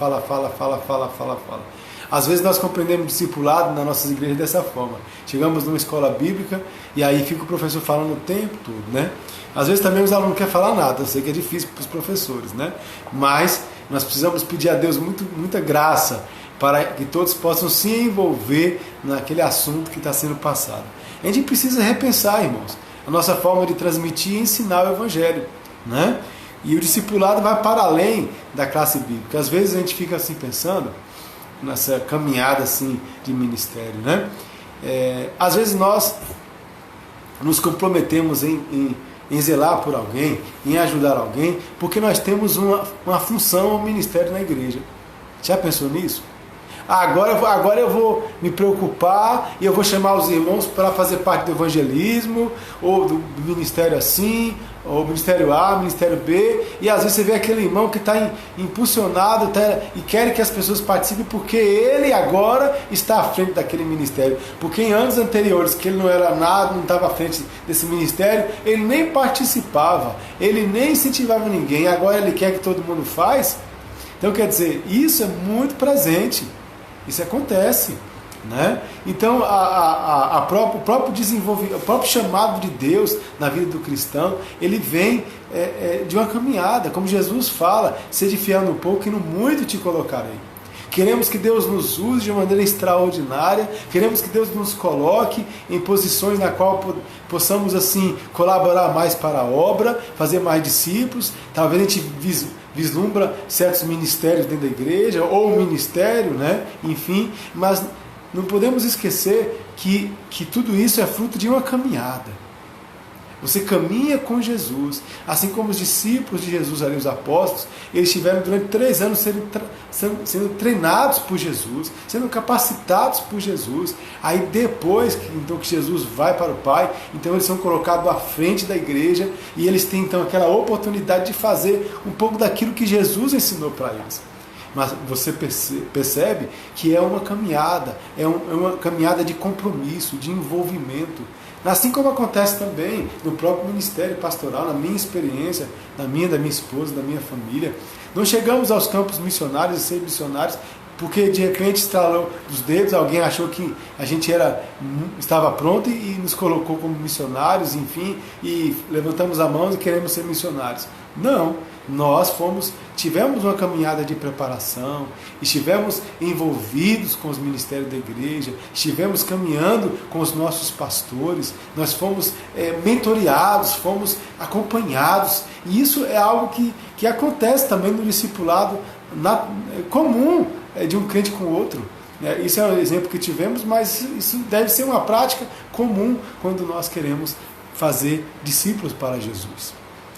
Às vezes nós compreendemos discipulado nas nossas igrejas dessa forma. Chegamos numa escola bíblica e aí fica o professor falando o tempo todo, né? Às vezes também os alunos não querem falar nada, eu sei que é difícil para os professores, né? Mas nós precisamos pedir a Deus muita graça para que todos possam se envolver naquele assunto que está sendo passado. A gente precisa repensar, irmãos, a nossa forma de transmitir e ensinar o Evangelho, né? E o discipulado vai para além da classe bíblica. Às vezes a gente fica assim pensando, nessa caminhada assim de ministério, né? Às vezes nós nos comprometemos em zelar por alguém, em ajudar alguém, porque nós temos uma função, um ministério na igreja. Já pensou nisso? Agora eu vou me preocupar e eu vou chamar os irmãos para fazer parte do evangelismo, ou do ministério assim, ou ministério A, ministério B, e às vezes você vê aquele irmão que está impulsionado e quer que as pessoas participem porque ele agora está à frente daquele ministério. Porque em anos anteriores, que ele não era nada, não estava à frente desse ministério, ele nem participava, ele nem incentivava ninguém, agora ele quer que todo mundo faz. Então quer dizer, isso é muito presente. Isso acontece, né? Então o próprio desenvolvimento, o próprio chamado de Deus na vida do cristão, ele vem de uma caminhada, como Jesus fala: sede fiel no pouco e no muito te colocarei. Queremos que Deus nos use de maneira extraordinária, queremos que Deus nos coloque em posições na qual possamos assim colaborar mais para a obra, fazer mais discípulos. Talvez a gente vislumbra certos ministérios dentro da igreja, ou um ministério, né? Enfim, mas não podemos esquecer que tudo isso é fruto de uma caminhada. Você caminha com Jesus, assim como os discípulos de Jesus ali, os apóstolos, eles estiveram durante 3 anos sendo treinados por Jesus, sendo capacitados por Jesus. Aí depois que Jesus vai para o Pai, então eles são colocados à frente da igreja e eles têm então aquela oportunidade de fazer um pouco daquilo que Jesus ensinou para eles. Mas você percebe que é uma caminhada, é uma caminhada de compromisso, de envolvimento. Assim como acontece também no próprio ministério pastoral, na minha experiência, da minha esposa, da minha família. Não chegamos aos campos missionários e ser missionários porque de repente estralou os dedos, alguém achou que a gente estava pronto e nos colocou como missionários, enfim, e levantamos a mão e queremos ser missionários. Não, nós tivemos uma caminhada de preparação, estivemos envolvidos com os ministérios da igreja, estivemos caminhando com os nossos pastores, nós fomos mentoreados, fomos acompanhados, e isso é algo que acontece também no discipulado comum de um crente com o outro. Isso é um exemplo que tivemos, mas isso deve ser uma prática comum quando nós queremos fazer discípulos para Jesus.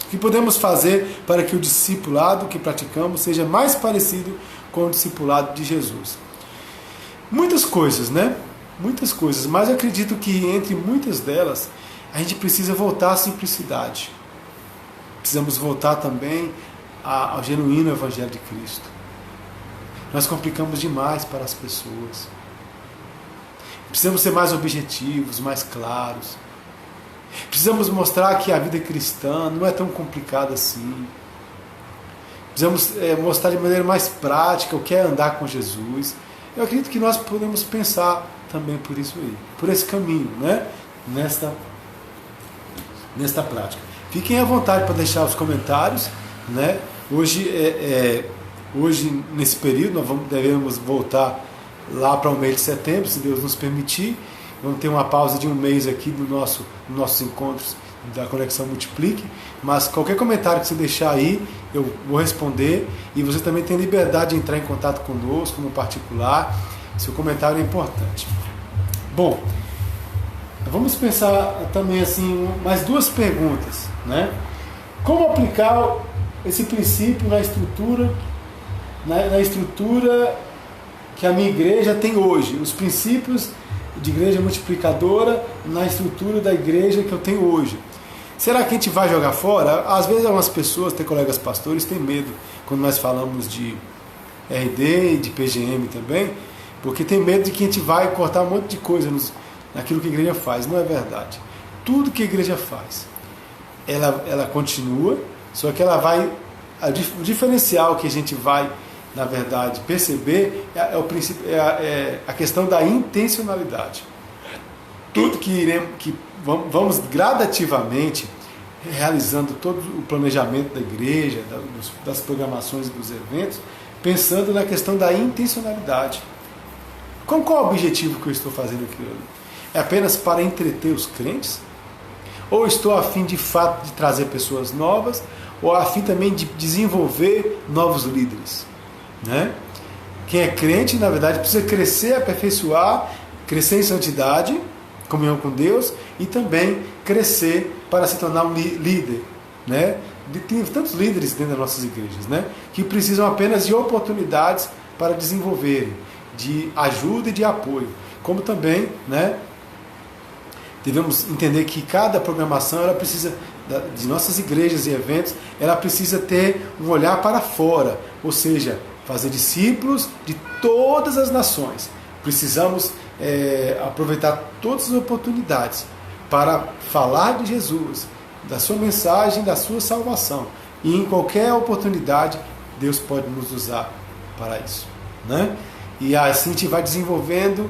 O que podemos fazer para que o discipulado que praticamos seja mais parecido com o discipulado de Jesus? Muitas coisas, né? Muitas coisas, mas eu acredito que entre muitas delas a gente precisa voltar à simplicidade. Precisamos voltar também ao genuíno Evangelho de Cristo. Nós complicamos demais para as pessoas. Precisamos ser mais objetivos, mais claros. Precisamos mostrar que a vida cristã não é tão complicada assim. Precisamos mostrar de maneira mais prática o que é andar com Jesus. Eu acredito que nós podemos pensar também por isso aí, por esse caminho, né? Nesta prática. Fiquem à vontade para deixar os comentários, né? Hoje, nesse período, nós devemos voltar lá para o mês de setembro, se Deus nos permitir. Vamos ter uma pausa de um mês aqui nos nossos encontros da Conexão Multiplique, mas qualquer comentário que você deixar aí, eu vou responder, e você também tem liberdade de entrar em contato conosco no particular. Seu comentário é importante. Bom, vamos pensar também assim, mais duas perguntas, né? Como aplicar esse princípio na estrutura que a minha igreja tem hoje, os princípios de igreja multiplicadora na estrutura da igreja que eu tenho hoje. Será que a gente vai jogar fora? Às vezes algumas pessoas, tem colegas pastores, têm medo quando nós falamos de RD e de PGM também, porque tem medo de que a gente vai cortar um monte de coisa naquilo que a igreja faz. Não é verdade. Tudo que a igreja faz, ela continua, só que ela vai... O diferencial que a gente vai, na verdade, perceber é a questão da intencionalidade. Tudo que vamos gradativamente realizando todo o planejamento da igreja, das programações e dos eventos, pensando na questão da intencionalidade. Qual é o objetivo que eu estou fazendo aquilo? É apenas para entreter os crentes? Ou estou a fim de fato de trazer pessoas novas, ou a fim também de desenvolver novos líderes? Né? Quem é crente, na verdade, precisa crescer, aperfeiçoar, crescer em santidade, comunhão com Deus, e também crescer para se tornar um líder. Né? Tem tantos líderes dentro das nossas igrejas, né? Que precisam apenas de oportunidades para desenvolverem, de ajuda e de apoio. Como também, né, devemos entender que cada programação, ela precisa, de nossas igrejas e eventos, ela precisa ter um olhar para fora, ou seja, fazer discípulos de todas as nações. Precisamos aproveitar todas as oportunidades para falar de Jesus, da sua mensagem, da sua salvação. E em qualquer oportunidade, Deus pode nos usar para isso. Né? E assim a gente vai desenvolvendo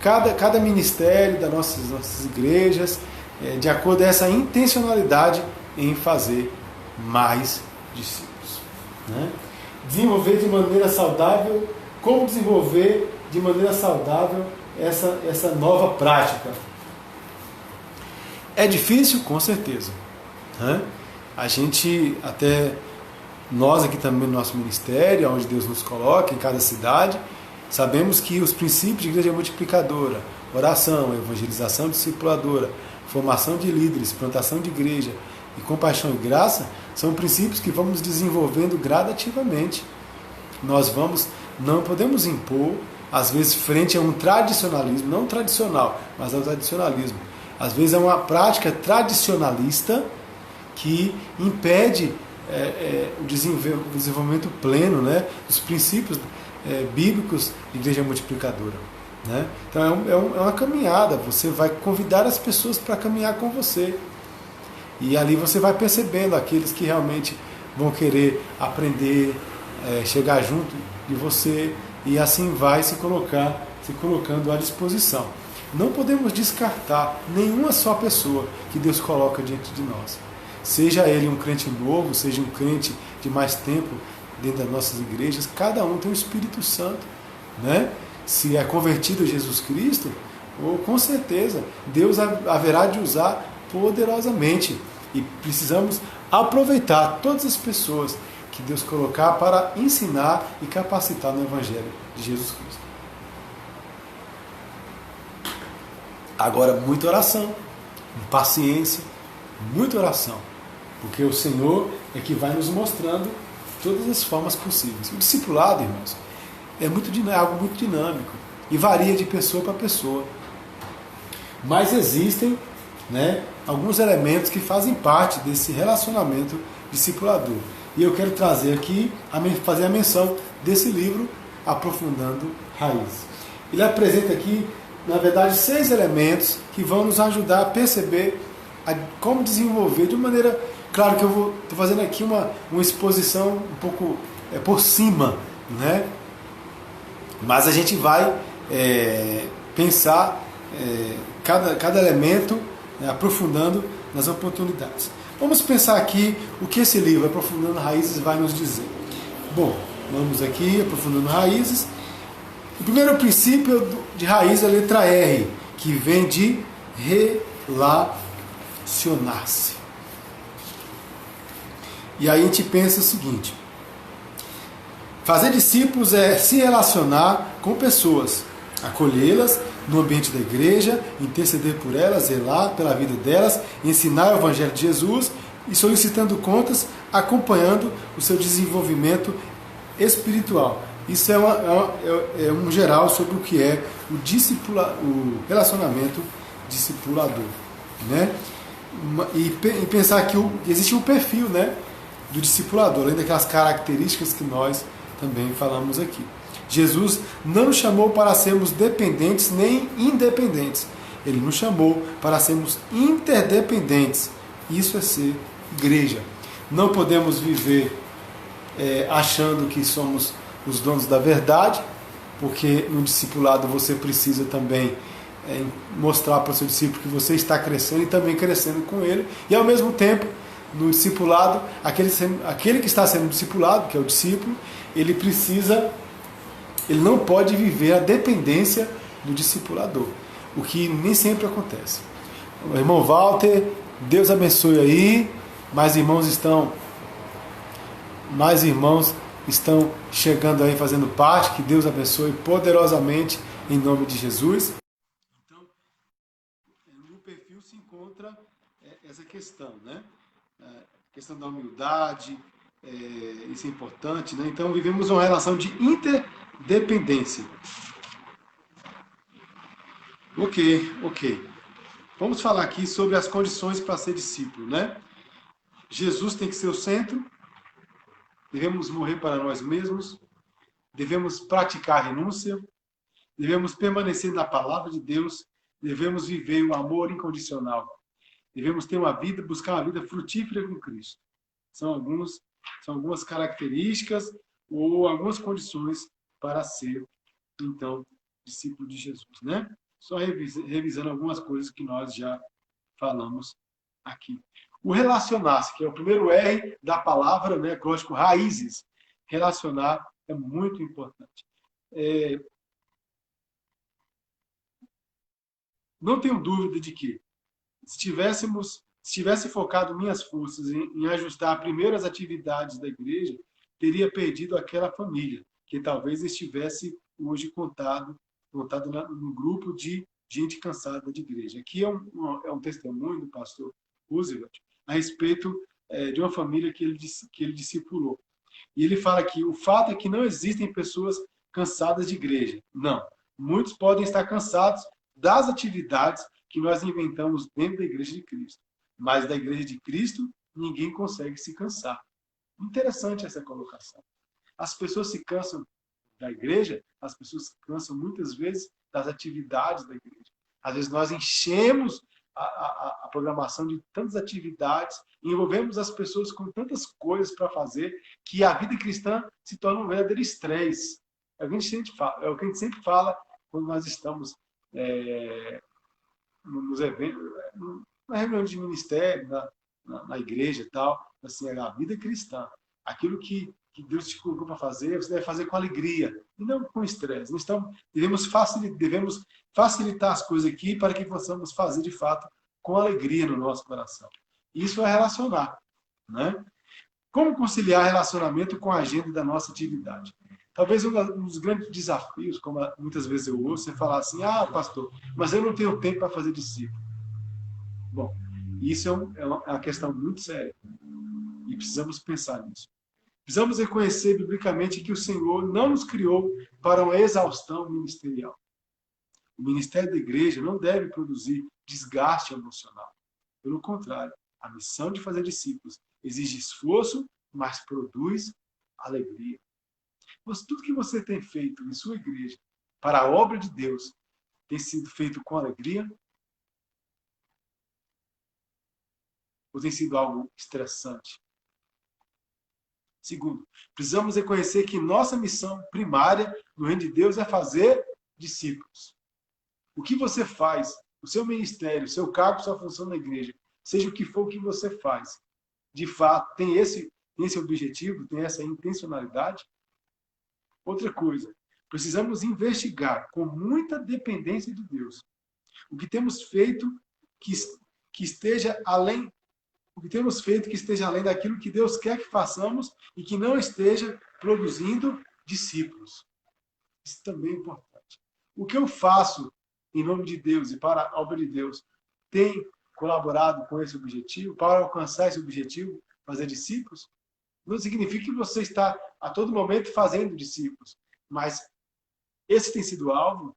cada ministério das nossas igrejas, de acordo com essa intencionalidade em fazer mais discípulos. Né? Desenvolver de maneira saudável, como desenvolver de maneira saudável essa nova prática? É difícil? Com certeza. Né? A gente, até nós aqui também no nosso ministério, onde Deus nos coloca, em cada cidade, sabemos que os princípios de igreja multiplicadora, oração, evangelização discipuladora, formação de líderes, plantação de igreja e compaixão e graça, são princípios que vamos desenvolvendo gradativamente. Nós não podemos impor, às vezes, frente a um tradicionalismo, não tradicional, mas ao tradicionalismo. Às vezes é uma prática tradicionalista que impede o desenvolvimento pleno, né, dos princípios bíblicos de igreja multiplicadora. Né? Então é uma caminhada, você vai convidar as pessoas para caminhar com você. E ali você vai percebendo aqueles que realmente vão querer aprender, chegar junto de você, e assim vai se colocando à disposição. Não podemos descartar nenhuma só pessoa que Deus coloca diante de nós. Seja ele um crente novo, seja um crente de mais tempo dentro das nossas igrejas, cada um tem o Espírito Santo. Né? Se é convertido a Jesus Cristo, com certeza Deus haverá de usar poderosamente. E precisamos aproveitar todas as pessoas que Deus colocar para ensinar e capacitar no Evangelho de Jesus Cristo. Agora, muita oração, paciência, muita oração, porque o Senhor é que vai nos mostrando todas as formas possíveis. O discipulado, irmãos, é algo muito dinâmico e varia de pessoa para pessoa. Mas existem, né, alguns elementos que fazem parte desse relacionamento discipulador. E eu quero trazer aqui, fazer a menção desse livro, Aprofundando Raízes. Ele apresenta aqui, na verdade, 6 elementos que vão nos ajudar a perceber como desenvolver de maneira... Claro que eu estou fazendo aqui uma exposição um pouco por cima, né? Mas a gente vai pensar cada elemento, aprofundando nas oportunidades. Vamos pensar aqui o que esse livro, Aprofundando Raízes, vai nos dizer. Bom, vamos aqui, Aprofundando Raízes. O primeiro princípio de raiz é a letra R, que vem de relacionar-se. E aí a gente pensa o seguinte: fazer discípulos é se relacionar com pessoas, acolhê-las no ambiente da igreja, interceder por elas, zelar pela vida delas, ensinar o Evangelho de Jesus e solicitando contas, acompanhando o seu desenvolvimento espiritual. Isso é um geral sobre o que é o relacionamento discipulador, né? E pensar que existe um perfil, né, do discipulador, além daquelas características que nós também falamos aqui. Jesus não nos chamou para sermos dependentes nem independentes. Ele nos chamou para sermos interdependentes. Isso é ser igreja. Não podemos viver achando que somos os donos da verdade, porque no discipulado você precisa também mostrar para o seu discípulo que você está crescendo e também crescendo com ele. E ao mesmo tempo, no discipulado, aquele que está sendo discipulado, que é o discípulo, ele não pode viver a dependência do discipulador, o que nem sempre acontece. O irmão Walter, Deus abençoe aí, mais irmãos estão chegando aí, fazendo parte, que Deus abençoe poderosamente em nome de Jesus. Então, no perfil se encontra essa questão, né? A questão da humildade, isso é importante, né? Então vivemos uma relação de interdependência. Ok. Vamos falar aqui sobre as condições para ser discípulo, né? Jesus tem que ser o centro, devemos morrer para nós mesmos, devemos praticar a renúncia, devemos permanecer na palavra de Deus, devemos viver o amor incondicional, devemos ter buscar uma vida frutífera com Cristo. São algumas características ou algumas condições para ser, então, discípulo de Jesus, né? Só revisando algumas coisas que nós já falamos aqui. O relacionar-se, que é o primeiro R da palavra, né, lógico, raízes. Relacionar é muito importante. Não tenho dúvida de que, se tivesse focado minhas forças em ajustar primeiro as atividades da igreja, teria perdido aquela família, que talvez estivesse hoje contado no grupo de gente cansada de igreja. Aqui é um testemunho do pastor Roosevelt a respeito de uma família que ele discipulou. E ele fala que o fato é que não existem pessoas cansadas de igreja. Não. Muitos podem estar cansados das atividades que nós inventamos dentro da igreja de Cristo. Mas da igreja de Cristo, ninguém consegue se cansar. Interessante essa colocação. As pessoas se cansam da igreja, as pessoas se cansam muitas vezes das atividades da igreja. Às vezes nós enchemos a programação de tantas atividades, envolvemos as pessoas com tantas coisas para fazer, que a vida cristã se torna um verdadeiro estresse. É o que a gente sempre fala quando nós estamos nos eventos, na reunião de ministério, na igreja e tal. Assim, a vida cristã, aquilo que Deus te colocou para fazer, você deve fazer com alegria, e não com estresse. Devemos facilitar as coisas aqui para que possamos fazer, de fato, com alegria no nosso coração. Isso é relacionar, né? Como conciliar relacionamento com a agenda da nossa atividade? Talvez um dos grandes desafios, como muitas vezes eu ouço, é falar assim: pastor, mas eu não tenho tempo para fazer discípulo. Bom, isso é uma questão muito séria. E precisamos pensar nisso. Precisamos reconhecer biblicamente que o Senhor não nos criou para uma exaustão ministerial. O ministério da igreja não deve produzir desgaste emocional. Pelo contrário, a missão de fazer discípulos exige esforço, mas produz alegria. Mas tudo que você tem feito em sua igreja para a obra de Deus tem sido feito com alegria? Ou tem sido algo estressante? Segundo, precisamos reconhecer que nossa missão primária no reino de Deus é fazer discípulos. O que você faz, o seu ministério, o seu cargo, sua função na igreja, seja o que for o que você faz, de fato, tem esse objetivo, tem essa intencionalidade? Outra coisa, precisamos investigar com muita dependência de Deus o que temos feito que esteja além, o que temos feito que esteja além daquilo que Deus quer que façamos e que não esteja produzindo discípulos. Isso também é importante. O que eu faço em nome de Deus e para a obra de Deus tem colaborado com esse objetivo, para alcançar esse objetivo, fazer discípulos? Não significa que você está a todo momento fazendo discípulos, mas esse tem sido alvo?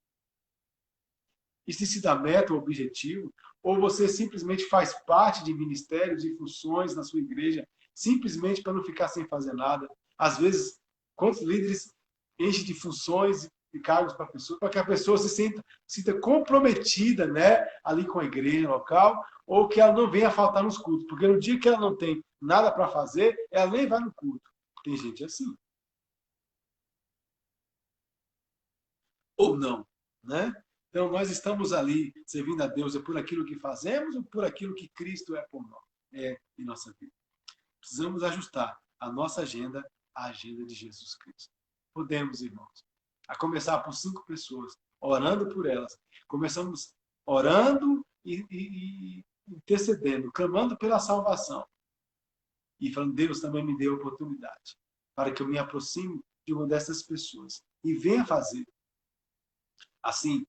Isso tem sido a meta, o objetivo? Ou você simplesmente faz parte de ministérios e funções na sua igreja, simplesmente para não ficar sem fazer nada? Às vezes, quantos líderes enchem de funções e cargos para que a pessoa se sinta comprometida, né, ali com a igreja local, ou que ela não venha faltar nos cultos, porque no dia que ela não tem nada para fazer, ela nem vai no culto. Tem gente assim. Ou não, né? Então, nós estamos ali servindo a Deus é por aquilo que fazemos ou por aquilo que Cristo é por nós, em nossa vida. Precisamos ajustar a nossa agenda à agenda de Jesus Cristo. Podemos, irmãos, a começar por 5 pessoas, orando por elas. Começamos orando e intercedendo, clamando pela salvação. E falando, Deus também me deu a oportunidade para que eu me aproxime de uma dessas pessoas e venha fazer, assim,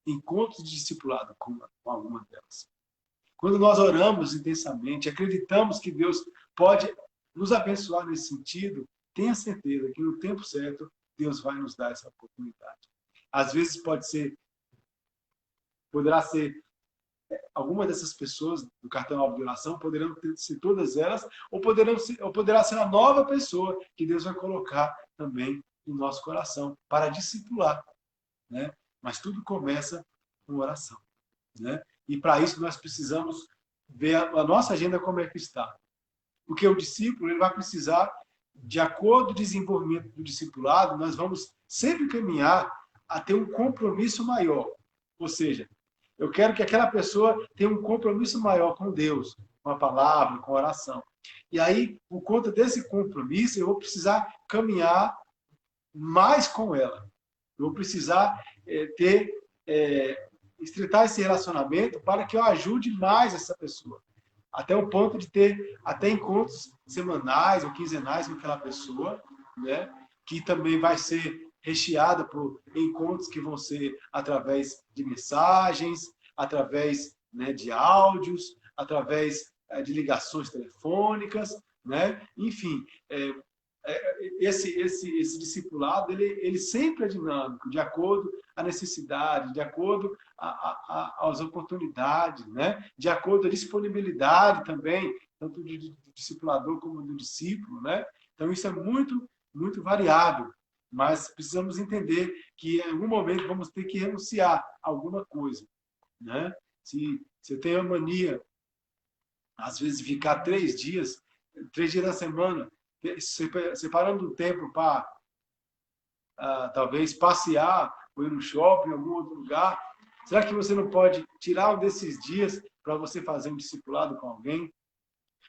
encontros de discipulado com alguma delas. Quando nós oramos intensamente, acreditamos que Deus pode nos abençoar nesse sentido, tenha certeza que no tempo certo, Deus vai nos dar essa oportunidade. Às vezes poderá ser alguma dessas pessoas do cartão de oração, poderão ser todas elas, ou poderá ser a nova pessoa que Deus vai colocar também no nosso coração para discipular, né? Mas tudo começa com oração, né? E para isso nós precisamos ver a nossa agenda como é que está. Porque o discípulo ele vai precisar, de acordo com o desenvolvimento do discipulado, nós vamos sempre caminhar a ter um compromisso maior. Ou seja, eu quero que aquela pessoa tenha um compromisso maior com Deus, com a palavra, com a oração. E aí, por conta desse compromisso, eu vou precisar caminhar mais com ela. Eu vou precisar estreitar esse relacionamento para que eu ajude mais essa pessoa. Até o ponto de ter até encontros semanais ou quinzenais com aquela pessoa, né? Que também vai ser recheada por encontros que vão ser através de mensagens, através, né, de áudios, através de ligações telefônicas, né? Enfim, esse discipulado ele sempre é dinâmico, de acordo à necessidade, de acordo às oportunidades, né? De acordo à disponibilidade também, tanto do discipulador como do discípulo, né? Então, isso é muito, muito variável, mas precisamos entender que em algum momento vamos ter que renunciar a alguma coisa, né? Se eu tenho a mania, às vezes, de ficar 3 dias da semana, separando um tempo para talvez passear ou ir no shopping, em algum outro lugar, será que você não pode tirar um desses dias para você fazer um discipulado com alguém?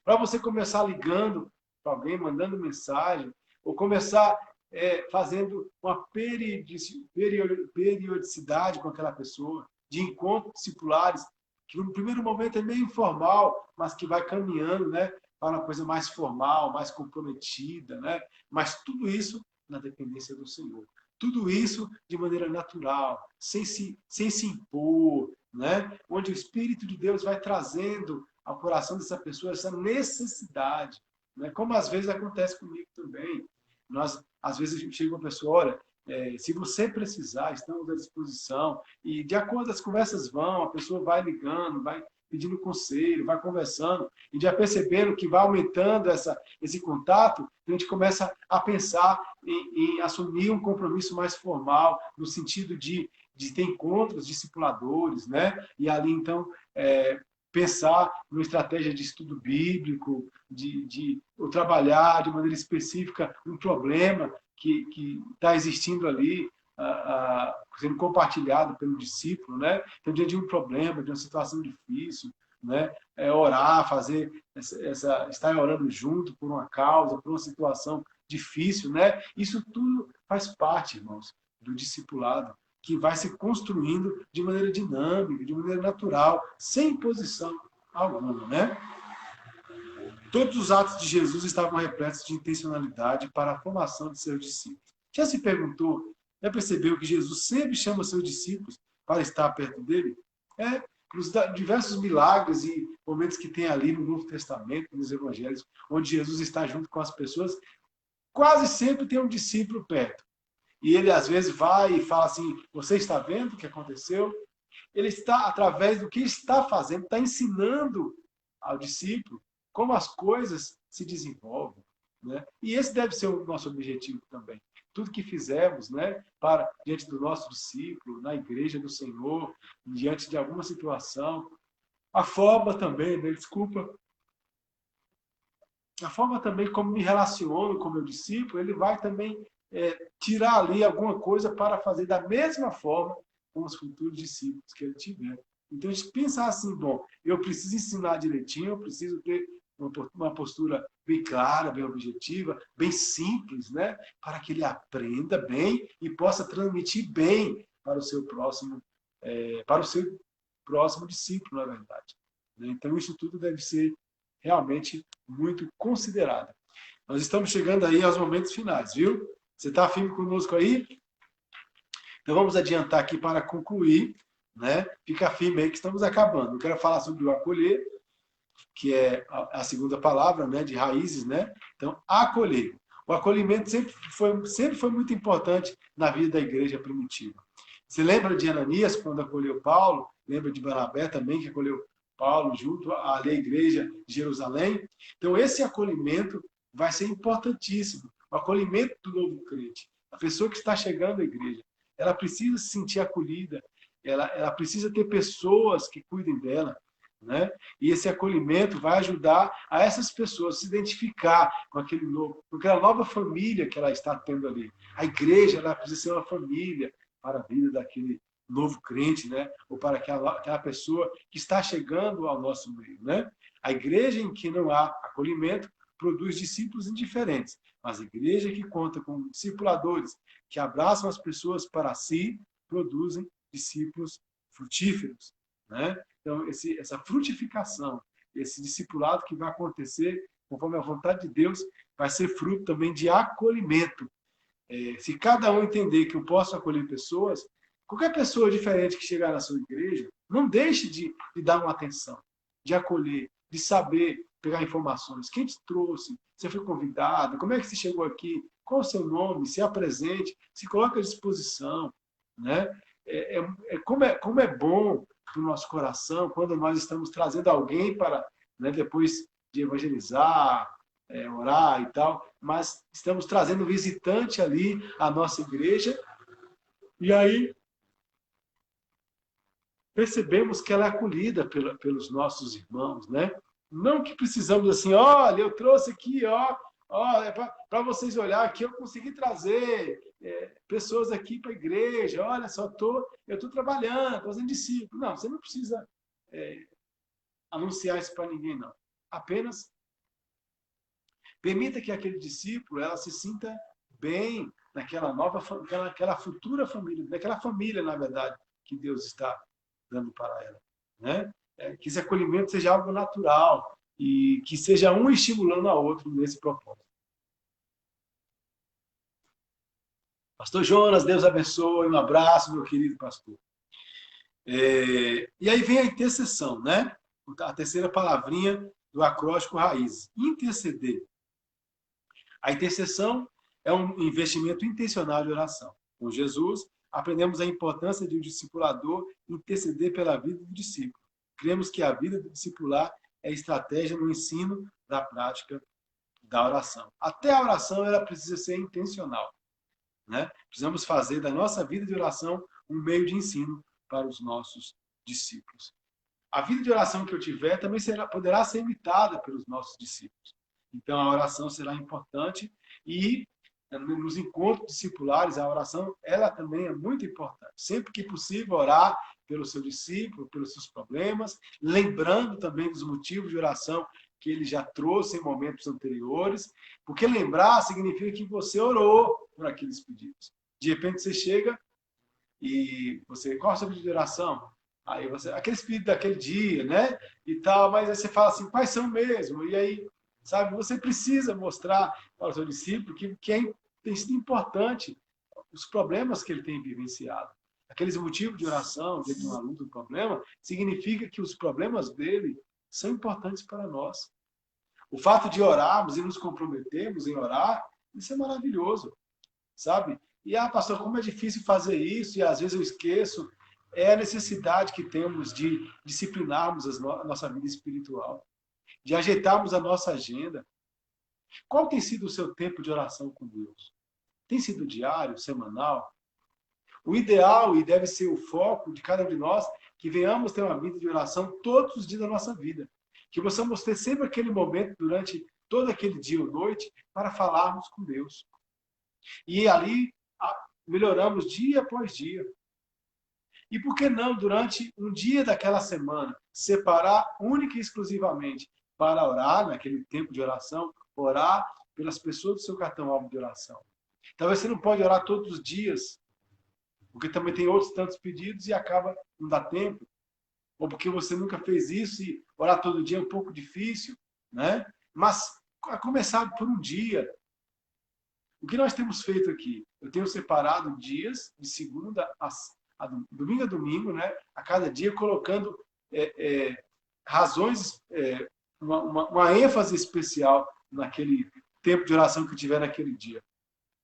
Para você começar ligando para alguém, mandando mensagem, ou começar fazendo uma periodicidade com aquela pessoa, de encontros discipulares, que no primeiro momento é meio informal, mas que vai caminhando, né, para uma coisa mais formal, mais comprometida, né? Mas tudo isso na dependência do Senhor. Tudo isso de maneira natural, sem se impor, né? Onde o Espírito de Deus vai trazendo ao coração dessa pessoa essa necessidade, né? Como às vezes acontece comigo também. Nós, às vezes, chega uma pessoa, olha, se você precisar, estamos à disposição. E de acordo com as conversas vão, a pessoa vai ligando, vai pedindo conselho, vai conversando, e já percebendo que vai aumentando esse contato, a gente começa a pensar em assumir um compromisso mais formal, no sentido de ter encontros discipuladores, né? E ali, então, pensar numa estratégia de estudo bíblico, de trabalhar de maneira específica um problema que está existindo ali, sendo compartilhado pelo discípulo, né? Então, diante de um problema, de uma situação difícil, né? Orar, fazer estar orando junto por uma causa, por uma situação difícil, né? Isso tudo faz parte, irmãos, do discipulado, que vai se construindo de maneira dinâmica, de maneira natural, sem imposição alguma, né? Todos os atos de Jesus estavam repletos de intencionalidade para a formação de seus discípulos. Já se perguntou, já percebeu que Jesus sempre chama seus discípulos para estar perto dele? Nos diversos milagres e momentos que tem ali no Novo Testamento, nos Evangelhos, onde Jesus está junto com as pessoas, quase sempre tem um discípulo perto. E ele, às vezes, vai e fala assim, você está vendo o que aconteceu? Ele está, através do que está fazendo, está ensinando ao discípulo como as coisas se desenvolvem, né? E esse deve ser o nosso objetivo também. Tudo que fizermos, né, para diante do nosso discípulo, na igreja do Senhor, diante de alguma situação, a forma também, né, a forma também como me relaciono com o meu discípulo, ele vai também tirar ali alguma coisa para fazer da mesma forma com os futuros discípulos que ele tiver. Então, a gente pensar assim, bom, eu preciso ensinar direitinho, eu preciso ter uma postura bem clara, bem objetiva, bem simples, né? Para que ele aprenda bem e possa transmitir bem para o seu próximo, discípulo, na verdade. Então, isso tudo deve ser realmente muito considerado. Nós estamos chegando aí aos momentos finais, viu? Você está firme conosco aí? Então, vamos adiantar aqui para concluir, né? Fica firme aí que estamos acabando. Eu quero falar sobre o acolher, que é a segunda palavra, né, de raízes, né? Então, acolher. O acolhimento sempre foi muito importante na vida da igreja primitiva. Você lembra de Ananias, quando acolheu Paulo? Lembra de Barnabé também, que acolheu Paulo junto à igreja de Jerusalém? Então, esse acolhimento vai ser importantíssimo. O acolhimento do novo crente. A pessoa que está chegando à igreja, ela precisa se sentir acolhida, ela precisa ter pessoas que cuidem dela, né? E esse acolhimento vai ajudar a essas pessoas se identificar com com aquela nova família que ela está tendo ali. A igreja, ela precisa ser uma família para a vida daquele novo crente, né? Ou para aquela pessoa que está chegando ao nosso meio, né? A igreja em que não há acolhimento produz discípulos indiferentes, mas a igreja que conta com discipuladores que abraçam as pessoas para si, produzem discípulos frutíferos, né? Então, essa frutificação, esse discipulado que vai acontecer conforme a vontade de Deus, vai ser fruto também de acolhimento. Se cada um entender que eu posso acolher pessoas, qualquer pessoa diferente que chegar na sua igreja, não deixe de dar uma atenção, de acolher, de saber pegar informações. Quem te trouxe? Você foi convidado? Como é que você chegou aqui? Qual o seu nome? Se apresente, se coloque à disposição, né? Como é bom no nosso coração quando nós estamos trazendo alguém para, né, depois de evangelizar, orar e tal, mas estamos trazendo visitante ali à nossa igreja e aí percebemos que ela é acolhida pelos nossos irmãos, né? Não que precisamos assim, olha, eu trouxe aqui, para vocês olhar que eu consegui trazer pessoas aqui para a igreja, olha só, eu estou trabalhando, estou fazendo discípulo. Não, você não precisa anunciar isso para ninguém, não. Apenas permita que aquele discípulo ela se sinta bem naquela futura família, naquela família, na verdade, que Deus está dando para ela, né? Que esse acolhimento seja algo natural e que seja um estimulando a outro nesse propósito. Pastor Jonas, Deus abençoe, um abraço, meu querido pastor. E aí vem a intercessão, né? A terceira palavrinha do acróstico raiz, interceder. A intercessão é um investimento intencional de oração. Com Jesus, aprendemos a importância de um discipulador interceder pela vida do discípulo. Cremos que a vida do discipular é estratégia no ensino da prática da oração. Até a oração ela precisa ser intencional, né? Precisamos fazer da nossa vida de oração um meio de ensino para os nossos discípulos. A vida de oração que eu tiver também poderá ser imitada pelos nossos discípulos. Então, a oração será importante e nos encontros discipulares, a oração ela também é muito importante. Sempre que possível, orar pelo seu discípulo, pelos seus problemas, lembrando também dos motivos de oração que ele já trouxe em momentos anteriores, porque lembrar significa que você orou por aqueles pedidos. De repente você chega e você, qual é o seu pedido de oração? Aí você, aquele pedido daquele dia, né? E tal, mas aí você fala assim, quais são mesmo? E aí, sabe, você precisa mostrar para o seu discípulo que tem sido importante os problemas que ele tem vivenciado. Aqueles motivos de oração, de uma luta, um problema, significa que os problemas dele são importantes para nós. O fato de orarmos e nos comprometermos em orar, isso é maravilhoso, sabe? E, pastor, como é difícil fazer isso, e às vezes eu esqueço, é a necessidade que temos de disciplinarmos a nossa vida espiritual, de ajeitarmos a nossa agenda. Qual tem sido o seu tempo de oração com Deus? Tem sido diário, semanal? O ideal, e deve ser o foco de cada um de nós, que venhamos ter uma vida de oração todos os dias da nossa vida. Que possamos ter sempre aquele momento durante todo aquele dia ou noite para falarmos com Deus. E ali melhoramos dia após dia. E por que não, durante um dia daquela semana, separar única e exclusivamente para orar, naquele tempo de oração, orar pelas pessoas do seu cartão-alvo de oração. Talvez você não pode orar todos os dias, porque também tem outros tantos pedidos e acaba não dá tempo. Ou porque você nunca fez isso e orar todo dia é um pouco difícil, né? Mas a começar por um dia. O que nós temos feito aqui? Eu tenho separado dias de segunda a domingo a domingo, né? A cada dia colocando razões, uma ênfase especial naquele tempo de oração que eu tiver naquele dia.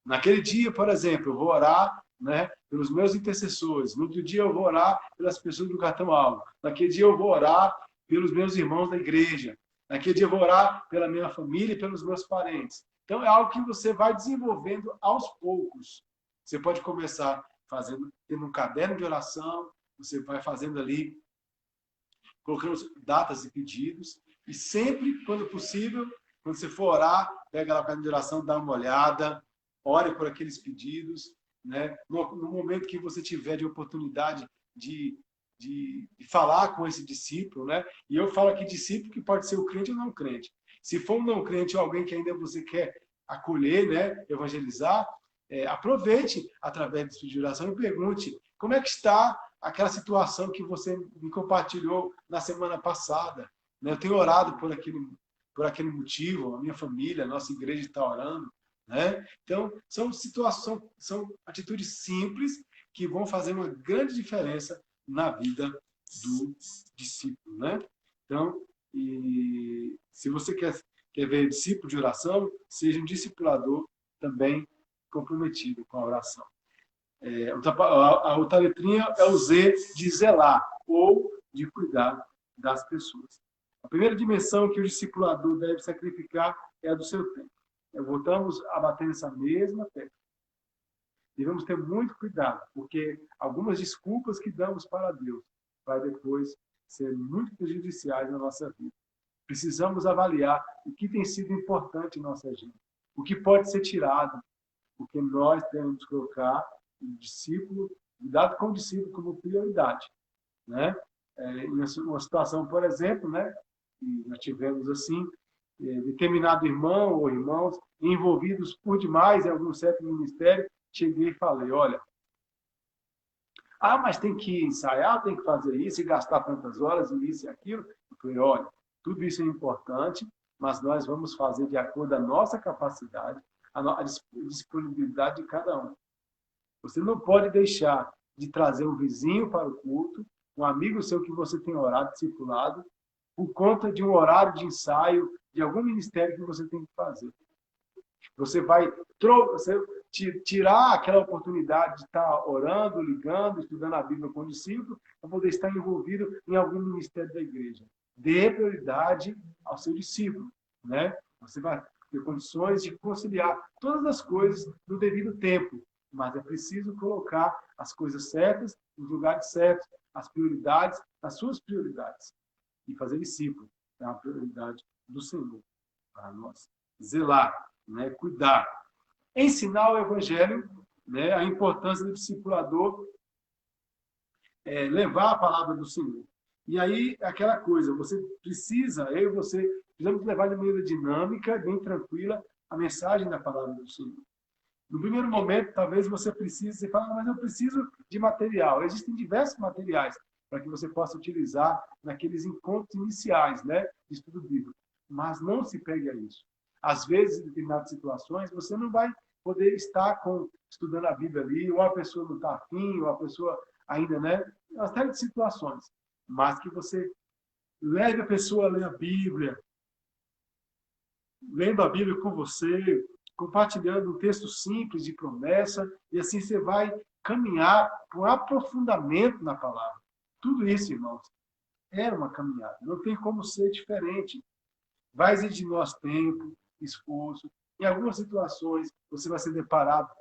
Naquele dia, por exemplo, eu vou orar, né, pelos meus intercessores. No outro dia eu vou orar pelas pessoas do cartão-alvo. Naquele dia eu vou orar pelos meus irmãos da igreja. Naquele dia eu vou orar pela minha família e pelos meus parentes. Então é algo que você vai desenvolvendo aos poucos. Você pode começar tendo um caderno de oração, você vai fazendo ali, colocando datas e pedidos, e sempre, quando possível, quando você for orar, pega lá o caderno de oração, dá uma olhada, ore por aqueles pedidos, né? No momento que você tiver de oportunidade de falar com esse discípulo, né? E eu falo aqui discípulo que pode ser o crente ou não crente. Se for um não crente ou alguém que ainda você quer acolher, né? Evangelizar, aproveite através desse pedido de oração e pergunte como é que está aquela situação que você me compartilhou na semana passada, né? Eu tenho orado por aquele motivo, a minha família, a nossa igreja está orando, né? Então, são atitudes simples que vão fazer uma grande diferença na vida do discípulo, né? Então, se você quer ver discípulo de oração, seja um discipulador também comprometido com a oração. A outra letrinha é o Z de zelar, ou de cuidar das pessoas. A primeira dimensão que o discipulador deve sacrificar é a do seu tempo. Voltamos a bater nessa mesma tecla. Devemos ter muito cuidado, porque algumas desculpas que damos para Deus vai depois ser muito prejudiciais na nossa vida. Precisamos avaliar o que tem sido importante em nossa vida, o que pode ser tirado, porque nós temos que colocar o discípulo, cuidado com o discípulo como prioridade, né? Uma situação, por exemplo, né, que nós tivemos assim, determinado irmão ou irmãos envolvidos por demais em algum certo ministério, cheguei e falei, olha, mas tem que ensaiar, tem que fazer isso e gastar tantas horas e isso e aquilo. Eu falei, olha, tudo isso é importante, mas nós vamos fazer de acordo com a nossa capacidade, a disponibilidade de cada um. Você não pode deixar de trazer um vizinho para o culto, um amigo seu que você tem orado, discipulado, por conta de um horário de ensaio de algum ministério que você tem que fazer. Você vai tirar aquela oportunidade de estar orando, ligando, estudando a Bíblia com o discípulo, para poder estar envolvido em algum ministério da igreja. Dê prioridade ao seu discípulo, né? Você vai ter condições de conciliar todas as coisas no devido tempo, mas é preciso colocar as coisas certas nos lugares certos, as prioridades, as suas prioridades, e fazer discípulo é uma prioridade do Senhor para nós. Zelar, né? Cuidar, ensinar o evangelho, né? A importância do discipulador, levar a palavra do Senhor. E aí, aquela coisa, você precisa, eu e você, precisamos levar de maneira dinâmica, bem tranquila, a mensagem da palavra do Senhor. No primeiro momento, talvez você precise, você fala, mas eu preciso de material. Existem diversos materiais para que você possa utilizar naqueles encontros iniciais, né, de estudo bíblico. Mas não se pegue a isso. Às vezes, em determinadas situações, você não vai poder estar estudando a Bíblia ali, ou a pessoa não está afim, ou a pessoa ainda, né, uma série de situações. Mas que você leve a pessoa a ler a Bíblia, lendo a Bíblia com você, compartilhando um texto simples de promessa, e assim você vai caminhar para um aprofundamento na palavra. Tudo isso, irmãos, é uma caminhada. Não tem como ser diferente. Vai exigir de nós tempo, esforço. Em algumas situações, você vai ser deparado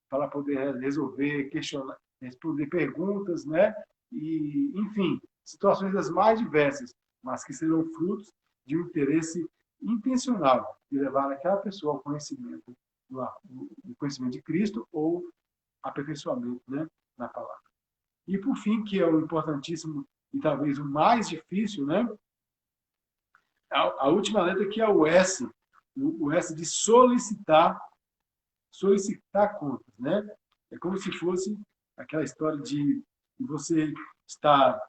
para poder resolver, questionar, responder perguntas, né? E, enfim, situações das mais diversas, mas que serão frutos de um interesse intencional de levar aquela pessoa ao conhecimento, do conhecimento de Cristo ou aperfeiçoamento, né, na palavra. E, por fim, que é o importantíssimo e talvez o mais difícil, né, a última letra que é o S, o S de solicitar contas, né? É como se fosse aquela história de você estar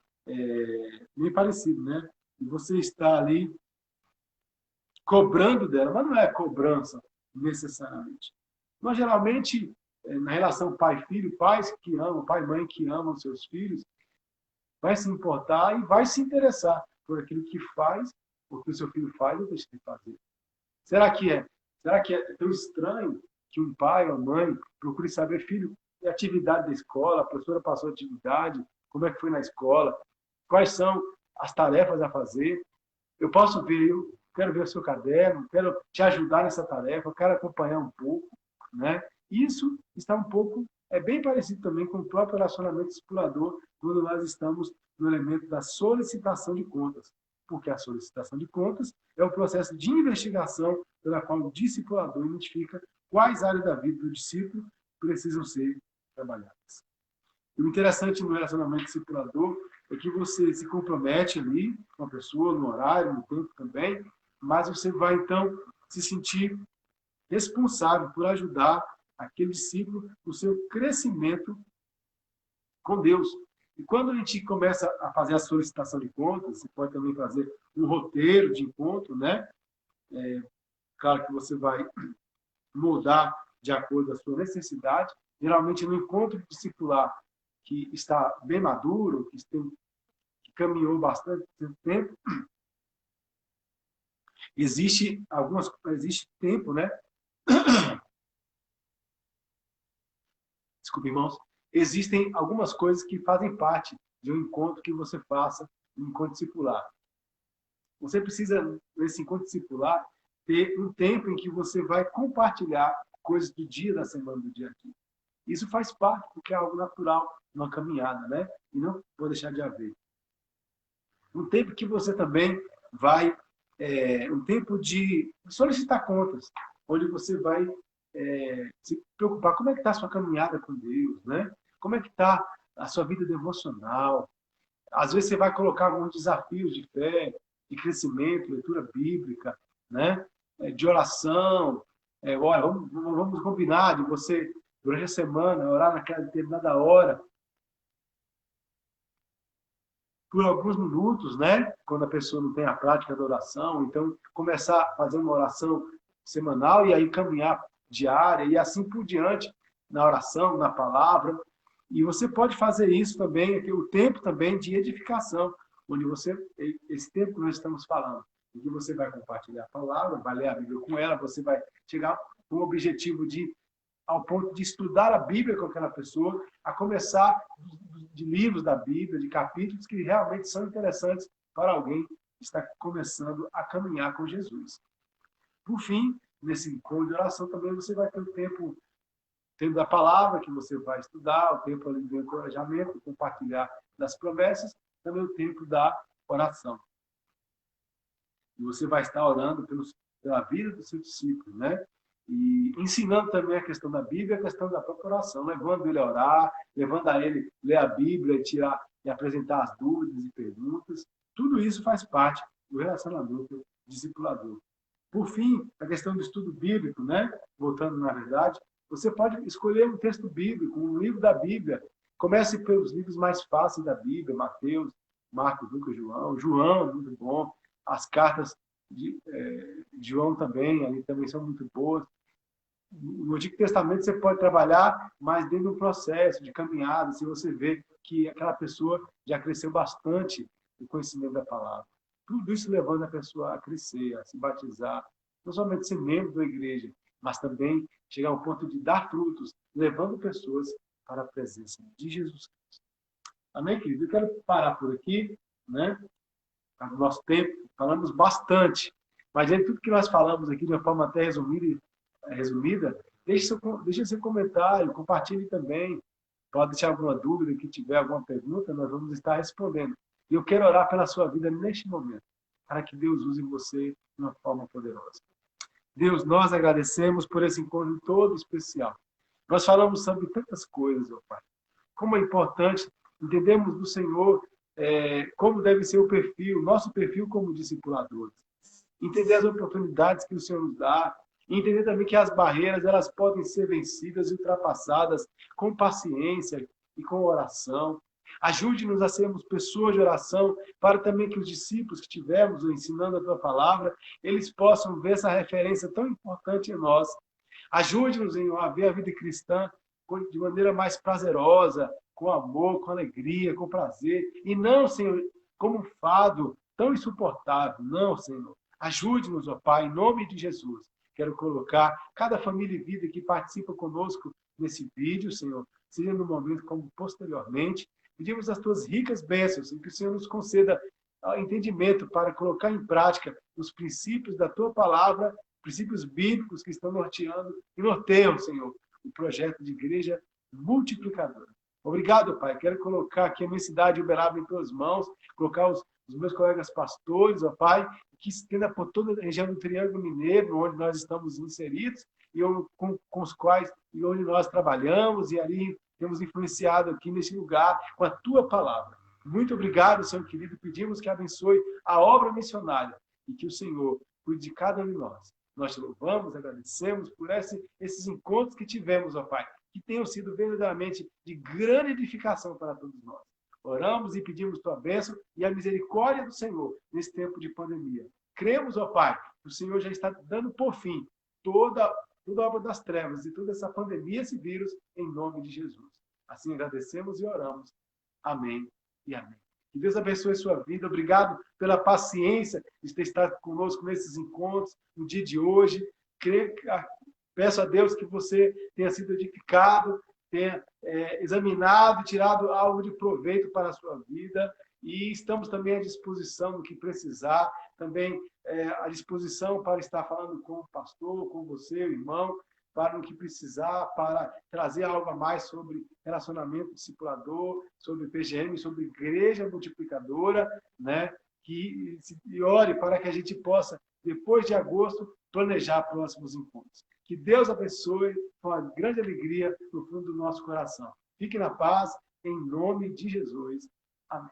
meio parecido, né? E você está ali cobrando dela, mas não é cobrança necessariamente. Mas geralmente na relação pai-filho, pais que amam, pai e mãe que amam seus filhos, vai se importar e vai se interessar por aquilo que faz, porque o seu filho faz ou deixa de fazer. Será que é tão estranho que um pai ou mãe procure saber, filho, a atividade da escola, a professora passou a atividade, como é que foi na escola, quais são as tarefas a fazer? Eu posso ver, eu quero ver o seu caderno, quero te ajudar nessa tarefa, quero acompanhar um pouco, né? Isso está um pouco, é bem parecido também com o próprio relacionamento discipulador, quando nós estamos no elemento da solicitação de contas. Porque a solicitação de contas é o processo de investigação pela qual o discipulador identifica quais áreas da vida do discípulo precisam ser trabalhadas. E o interessante no relacionamento discipulador é que você se compromete ali com a pessoa, no horário, no tempo também, mas você vai, então, se sentir responsável por ajudar aquele discípulo no seu crescimento com Deus. E quando a gente começa a fazer a solicitação de contas, você pode também fazer um roteiro de encontro, né? Claro que você vai moldar de acordo com a sua necessidade. Geralmente, no encontro discipular que está bem maduro, que caminhou bastante tempo, existe tempo, né? Desculpe, irmãos. Existem algumas coisas que fazem parte de um encontro que você faça, um encontro discipular. Você precisa, nesse encontro discipular, ter um tempo em que você vai compartilhar coisas do dia da semana, do dia a dia. Isso faz parte, porque é algo natural, uma caminhada, né? E não vou deixar de haver. Um tempo que você também vai, um tempo de solicitar contas, onde você vai se preocupar como é que está a sua caminhada com Deus, né? Como é que está a sua vida devocional. Às vezes você vai colocar alguns desafios de fé, de crescimento, leitura bíblica, né? De oração. Olha, vamos combinar de você, durante a semana, orar naquela determinada hora, por alguns minutos, né? Quando a pessoa não tem a prática da oração, então começar a fazer uma oração semanal e aí caminhar diária e assim por diante na oração, na palavra. E você pode fazer isso também, o tempo também de edificação, onde você, esse tempo que nós estamos falando, em que você vai compartilhar a palavra, vai ler a Bíblia com ela, você vai chegar com o objetivo ao ponto de estudar a Bíblia com aquela pessoa, a começar de livros da Bíblia, de capítulos que realmente são interessantes para alguém que está começando a caminhar com Jesus. Por fim, nesse encontro de oração também você vai ter o tempo da palavra que você vai estudar, o tempo ali do encorajamento, compartilhar das promessas, também o tempo da oração. E você vai estar orando pela vida do seu discípulo, né? E ensinando também a questão da Bíblia, a questão da própria oração, levando ele a orar, levando a ele ler a Bíblia e apresentar as dúvidas e perguntas. Tudo isso faz parte do relacionamento discipulador. Por fim, a questão do estudo bíblico, né? Voltando, na verdade, Você pode escolher um texto bíblico, um livro da Bíblia. Comece pelos livros mais fáceis da Bíblia, Mateus, Marcos, Lucas, João. João, muito bom. As cartas de João também, ali também são muito boas. No Antigo Testamento você pode trabalhar, mas dentro de um processo de caminhada, se você vê que aquela pessoa já cresceu bastante no conhecimento da palavra. Tudo isso levando a pessoa a crescer, a se batizar, não somente ser membro da igreja, mas também chegar ao ponto de dar frutos, levando pessoas para a presença de Jesus Cristo. Amém, querido? Eu quero parar por aqui, né? No nosso tempo, falamos bastante, mas de tudo que nós falamos aqui de uma forma até resumida, deixe seu comentário, compartilhe também. Pode deixar alguma dúvida, que tiver alguma pergunta, nós vamos estar respondendo. E eu quero orar pela sua vida neste momento, para que Deus use você de uma forma poderosa. Deus, nós agradecemos por esse encontro todo especial. Nós falamos sobre tantas coisas, meu Pai. Como é importante entendermos do Senhor como deve ser o perfil, nosso perfil como discipuladores. Entender as oportunidades que o Senhor nos dá, e entender também que as barreiras elas podem ser vencidas e ultrapassadas com paciência e com oração. Ajude-nos a sermos pessoas de oração, para também que os discípulos que tivermos ensinando a Tua palavra, eles possam ver essa referência tão importante em nós. Ajude-nos, Senhor, a ver a vida cristã de maneira mais prazerosa, com amor, com alegria, com prazer, e não, Senhor, como um fardo tão insuportável. Não, Senhor. Ajude-nos, ó Pai, em nome de Jesus. Quero colocar cada família e vida que participa conosco nesse vídeo, Senhor, seja no momento como posteriormente. Pedimos as Tuas ricas bênçãos e que o Senhor nos conceda entendimento para colocar em prática os princípios da Tua palavra, princípios bíblicos que estão norteando e norteiam, Senhor, o projeto de igreja multiplicadora. Obrigado, Pai. Quero colocar aqui a minha cidade, Uberaba, em Tuas mãos, colocar os meus colegas pastores, ó Pai, que se estenda por toda a região do Triângulo Mineiro, onde nós estamos inseridos, e com os quais e onde nós trabalhamos, e ali temos influenciado aqui nesse lugar com a Tua palavra. Muito obrigado, Senhor querido. Pedimos que abençoe a obra missionária e que o Senhor cuide de cada um de nós. Nós te louvamos, agradecemos por esses encontros que tivemos, ó Pai, que tenham sido verdadeiramente de grande edificação para todos nós. Oramos e pedimos Tua bênção e a misericórdia do Senhor nesse tempo de pandemia. Cremos, ó Pai, que o Senhor já está dando por fim toda a obra das trevas e toda essa pandemia, esse vírus, em nome de Jesus. Assim agradecemos e oramos. Amém e amém. Que Deus abençoe a sua vida. Obrigado pela paciência de ter estado conosco nesses encontros, no dia de hoje. Peço a Deus que você tenha sido edificado, tenha examinado, tirado algo de proveito para a sua vida. E estamos também à disposição do que precisar, também à disposição para estar falando com o pastor, com você, o irmão, para o que precisar, para trazer algo a mais sobre relacionamento discipulador, sobre PGM, sobre igreja multiplicadora, né? E ore para que a gente possa, depois de agosto, planejar próximos encontros. Que Deus abençoe com a grande alegria no fundo do nosso coração. Fique na paz, em nome de Jesus. Amém.